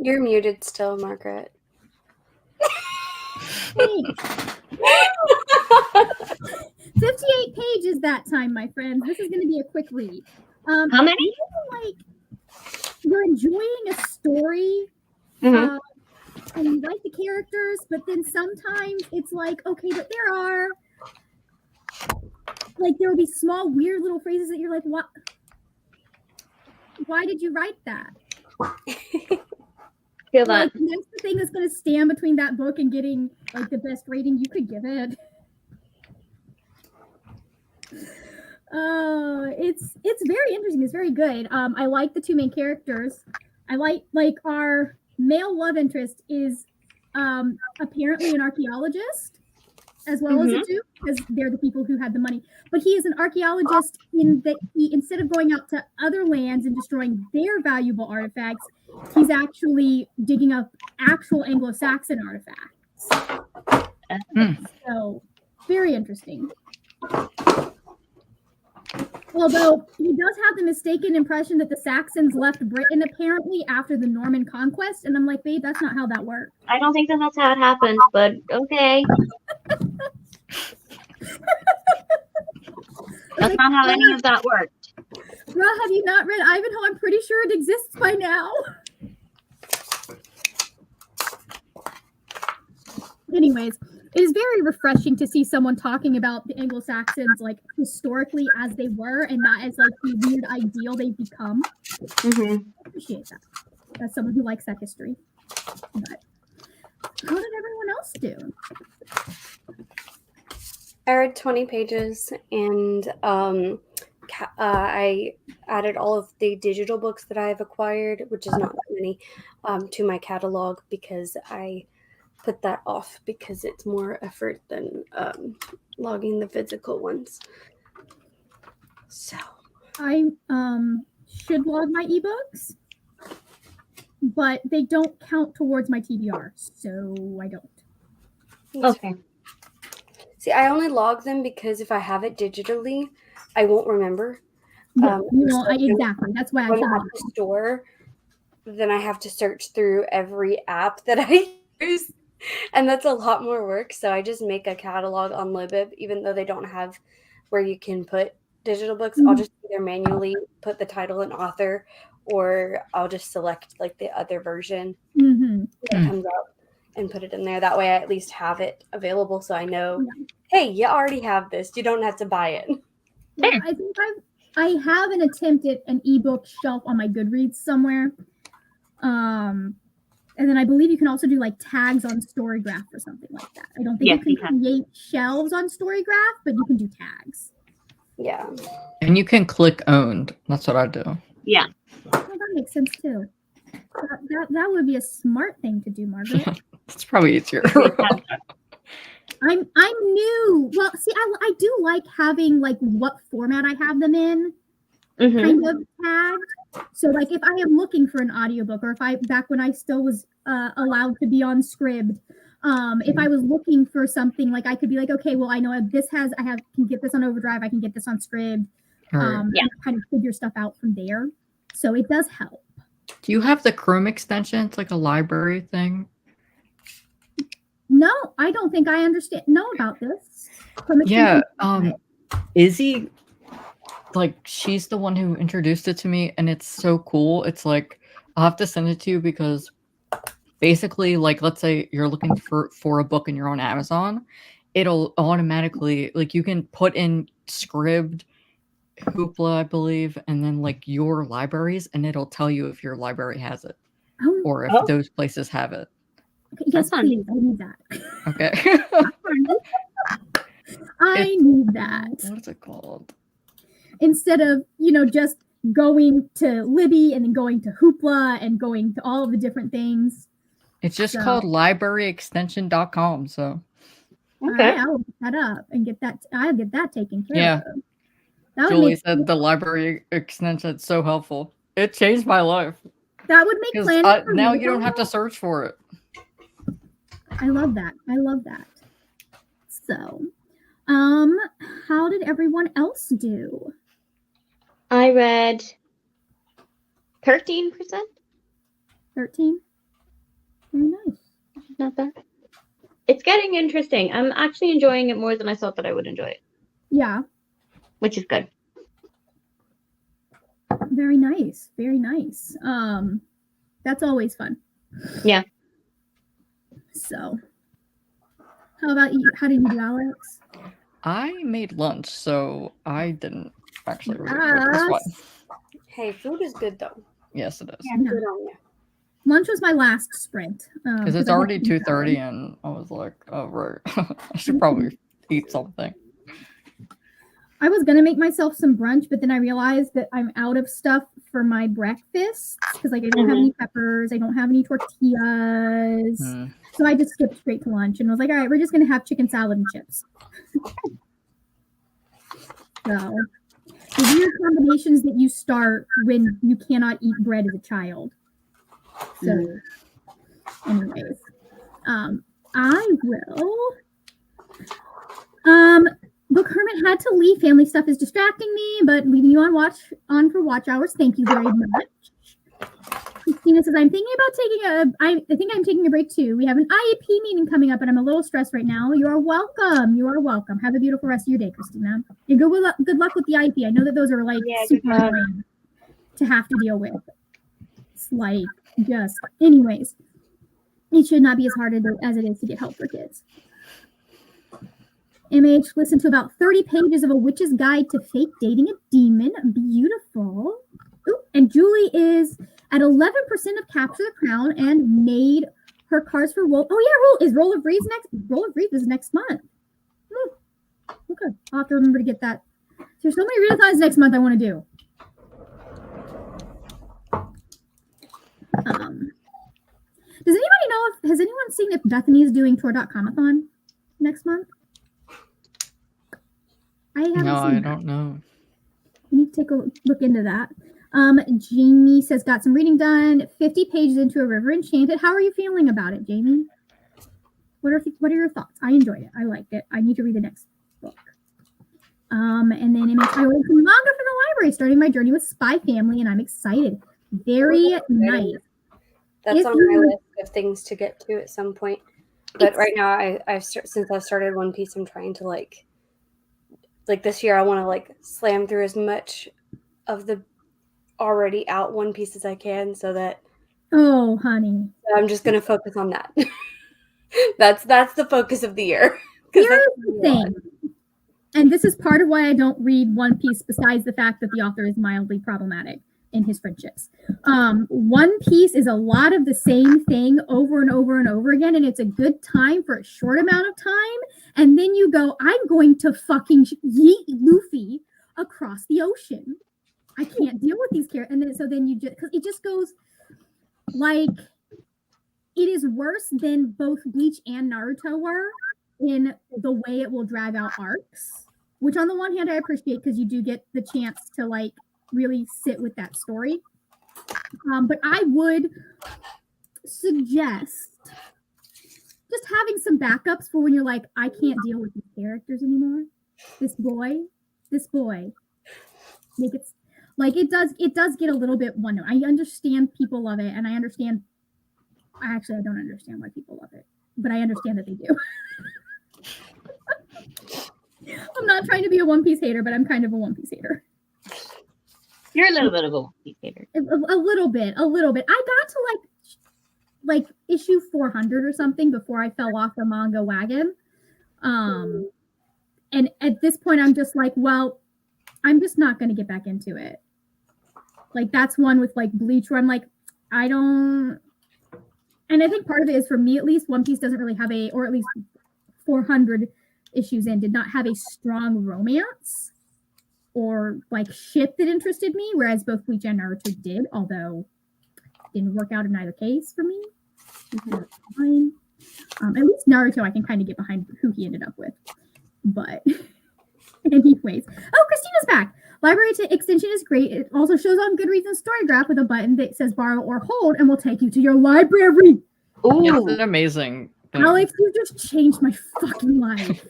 You're muted still, Margaret. 58 pages that time, my friends. This is going to be a quick read. How many? Like you're enjoying a story, Mhm. and you like the characters, but then sometimes it's like, okay, but there will be small, weird little phrases that you're like, what? Why did you write that? Feel that. Like, that's the thing that's going to stand between that book and getting like the best rating you could give it. It's very interesting. It's very good. I like the two main characters. I like our male love interest is apparently an archaeologist as well as a duke, because they're the people who had the money. But he is an archaeologist in that he, instead of going out to other lands and destroying their valuable artifacts, he's actually digging up actual Anglo-Saxon artifacts. So very interesting. Although he does have the mistaken impression that the Saxons left Britain apparently after the Norman conquest, and I'm like, babe, that's not how that worked. I don't think that's how it happened, but okay. That's not how any of that worked. Well, have you not read Ivanhoe? I'm pretty sure it exists by now. Anyways, it is very refreshing to see someone talking about the Anglo-Saxons like historically as they were and not as like the weird ideal they've become. I appreciate that. As someone who likes that history. But how did everyone else do? I read 20 pages and I added all of the digital books that I've acquired, which is not that many, to my catalog because I put that off because it's more effort than logging the physical ones. So I should log my ebooks, but they don't count towards my TBR, so I don't. Okay. See, I only log them because if I have it digitally, I won't remember. Yeah, exactly. That's why I when should I'm log at the store, then I have to search through every app that I use. And that's a lot more work. So I just make a catalog on Libib, even though they don't have where you can put digital books. I'll just either manually put the title and author, or I'll just select like the other version that comes up and put it in there. That way I at least have it available so I know, hey, you already have this. You don't have to buy it. Yeah, I think I have an attempt at an ebook shelf on my Goodreads somewhere. And then I believe you can also do like tags on Storygraph or something like that. I don't think you can create shelves on Storygraph, but you can do tags. Yeah. And you can click owned. That's what I do. Yeah. Well, that makes sense too. That would be a smart thing to do, Margaret. It's probably easier. I'm new. Well, see, I do like having like what format I have them in kind of tagged. So like if I am looking for an audiobook, or if I back when I still was allowed to be on Scribd, if I was looking for something, like I could be like, okay, well, I know can get this on Overdrive, I can get this on Scribd, and kind of figure stuff out from there. So it does help. Do you have the Chrome extension? It's like a library thing. No, I don't think I know about this. Yeah, Izzy, like she's the one who introduced it to me, and it's so cool. It's like I'll have to send it to you because basically, like, let's say you're looking for a book and you're on Amazon, it'll automatically, like, you can put in Scribd, Hoopla, I believe, and then like your libraries, and it'll tell you if your library has it or if those places have it. Okay, yes, please. I need that. Okay. I need that. What is it called? Instead of, just going to Libby and then going to Hoopla and going to all of the different things. It's just called libraryextension.com. So okay, I'll look that up and get that. I'll get that taken care of. Julie said the library extension is so helpful. It changed my life. That would make planning for now me. you don't have to search for it. I love that. I love that. So, How did everyone else do? I read 13%. 13. Very nice. Not bad. It's getting interesting. I'm actually enjoying it more than I thought that I would enjoy it. Yeah. Which is good. Very nice. Very nice. That's always fun. Yeah. So, how about you? How did you do, Alex? I made lunch, so I didn't actually read this one. Hey, food is good though. Yes, it is. Yeah, good on you. Lunch was my last sprint. Because it's already 2:30, and I was like, oh, right. I should probably eat something. I was going to make myself some brunch, but then I realized that I'm out of stuff for my breakfast because like I don't have any peppers. I don't have any tortillas. So I just skipped straight to lunch and was like, all right, we're just going to have chicken salad and chips. So the weird combinations that you start when you cannot eat bread as a child. So anyways, I will. Look, Hermit had to leave. Family stuff is distracting me, but leaving you on for watch hours. Thank you very much. Christina says, I'm thinking about I think I'm taking a break too. We have an IEP meeting coming up and I'm a little stressed right now. You are welcome. You are welcome. Have a beautiful rest of your day, Christina. And good luck with the IEP. I know that those are like super annoying to have to deal with. It's like just, anyways, it should not be as hard as it is to get help for kids. MH listened to about 30 pages of A Witch's Guide to Fake Dating a Demon. Beautiful. Ooh, and Julie is at 11% of Capture the Crown and made her cards for Roll. Oh yeah, Roll of Reeds next. Roll of Reeds is next month. Okay, I'll have to remember to get that. There's so many readathons next month I want to do. Does anybody know has anyone seen if Bethany is doing Tour.comathon next month? I don't know. I need to take a look into that. Jamie says, got some reading done. 50 pages into A River Enchanted. How are you feeling about it, Jamie? What are your thoughts? I enjoyed it. I liked it. I need to read the next book. And then I ordered some manga from the library, starting my journey with Spy Family, and I'm excited. Very nice. That's on my list of things to get to at some point. But right now, since I've started One Piece, I'm trying to like this year, I want to like slam through as much of the already out One Piece as I can, so that. Oh, honey. I'm just gonna focus on that. That's the focus of the year. Here's the thing, and this is part of why I don't read One Piece. Besides the fact that the author is mildly problematic in his friendships, One Piece is a lot of the same thing over and over and over again, and it's a good time for a short amount of time, and then you go, I'm going to fucking yeet Luffy across the ocean. I can't deal with these characters. And then you just, because it just goes like, it is worse than both Bleach and Naruto were in the way it will drag out arcs, which on the one hand I appreciate because you do get the chance to like really sit with that story. But I would suggest just having some backups for when you're like, I can't deal with these characters anymore. This boy. Make it like it does get a little bit one. I understand people love it, and I don't understand why people love it, but I understand that they do. I'm not trying to be a One Piece hater, but I'm kind of a One Piece hater. You're a little bit of a One Piece hater. A little bit. I got to like issue 400 or something before I fell off the manga wagon. And at this point, I'm just like, well, I'm just not going to get back into it. Like, that's one with like Bleach where I'm like, I don't. And I think part of it is, for me at least, One Piece doesn't really have or at least 400 issues in, did not have a strong romance or like ship that interested me, whereas both Bleach and Naruto did, although it didn't work out in either case for me. Fine. At least Naruto, I can kind of get behind who he ended up with. But anyways. Oh, Christina's back. Library to extension is great. It also shows on Goodreads and StoryGraph with a button that says borrow or hold and will take you to your library. Ooh. It's an amazing thing. Alex, you just changed my fucking life.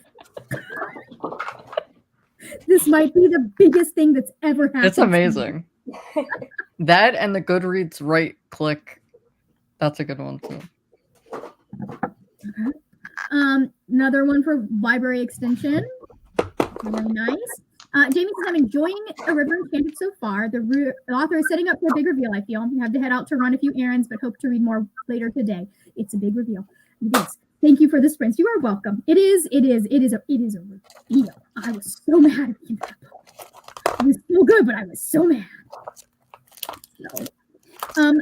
This might be the biggest thing that's ever happened. It's amazing. That and the Goodreads right click. That's a good one too. Another one for library extension. Really nice. Jamie says, I'm enjoying A River Enchanted so far. The author is setting up for a big reveal, I feel. I have to head out to run a few errands, but hope to read more later today. It's a big reveal. It is. Thank you for the sprints. You are welcome. It is a reveal. I was so mad at the end of that book. It was so good, but I was so mad. So,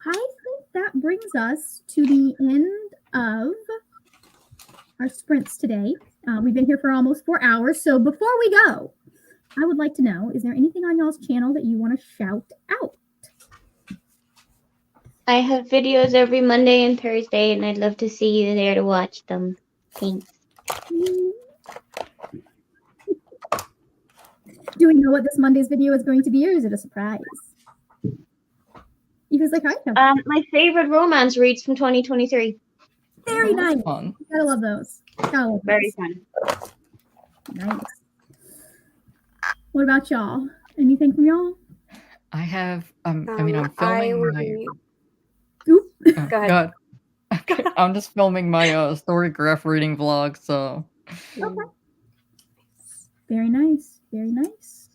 I think that brings us to the end of our sprints today. We've been here for almost 4 hours. So before we go, I would like to know, is there anything on y'all's channel that you want to shout out? I have videos every Monday and Thursday, and I'd love to see you there to watch them. Thanks. Do we know what this Monday's video is going to be, or is it a surprise? Eva's like, I know. My favorite romance reads from 2023. Very nice. Fun. Gotta love those. Very fun. Nice. What about y'all? Anything from y'all? I have. I'm filming my. Oop. Go ahead. I'm just filming my Storygraph reading vlog. So. Okay. Very nice. Very nice.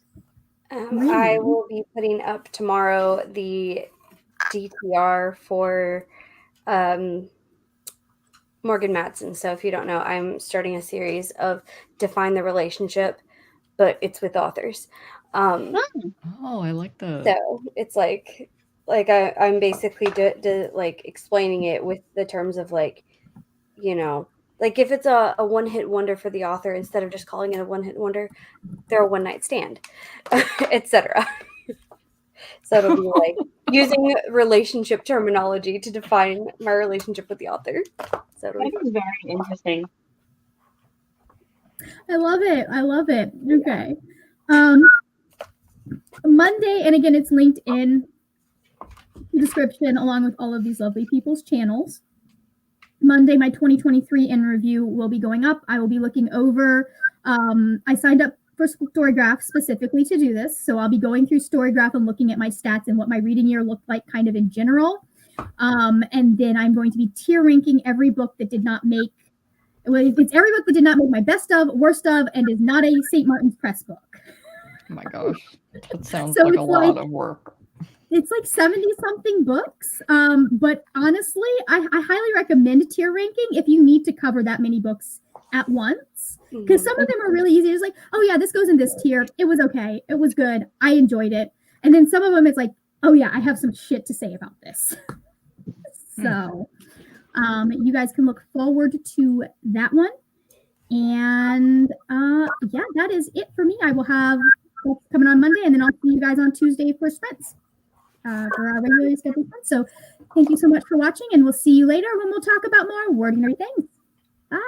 I will be putting up tomorrow the DTR for Morgan Matson. So if you don't know, I'm starting a series of Define the Relationship, but it's with authors. Oh, I like that. So it's like I'm basically like explaining it with the terms of like, you know, like if it's a one-hit wonder for the author, instead of just calling it a one-hit wonder, they're a one-night stand, etc. So it'll be like using relationship terminology to define my relationship with the author. So it'll be very interesting. I love it. I love it. Okay. Monday, and again, it's linked in the description along with all of these lovely people's channels. Monday, my 2023 in review will be going up. I will be looking over. I signed up for Storygraph specifically to do this. So I'll be going through Storygraph and looking at my stats and what my reading year looked like kind of in general. And then I'm going to be tier ranking every book that did not make, it's every book that did not make my best of, worst of, and is not a St. Martin's Press book. Oh my gosh. That sounds So like a it's lot like- of work. It's like 70 something books. But honestly, I highly recommend tier ranking if you need to cover that many books at once. Because some of them are really easy. It's like, oh yeah, this goes in this tier. It was okay. It was good. I enjoyed it. And then some of them, it's like, oh yeah, I have some shit to say about this. So you guys can look forward to that one. And yeah, that is it for me. I will have coming on Monday, and then I'll see you guys on Tuesday for sprints. For our regularly scheduled sprints. So thank you so much for watching, and we'll see you later when we'll talk about more wordinary things. Bye.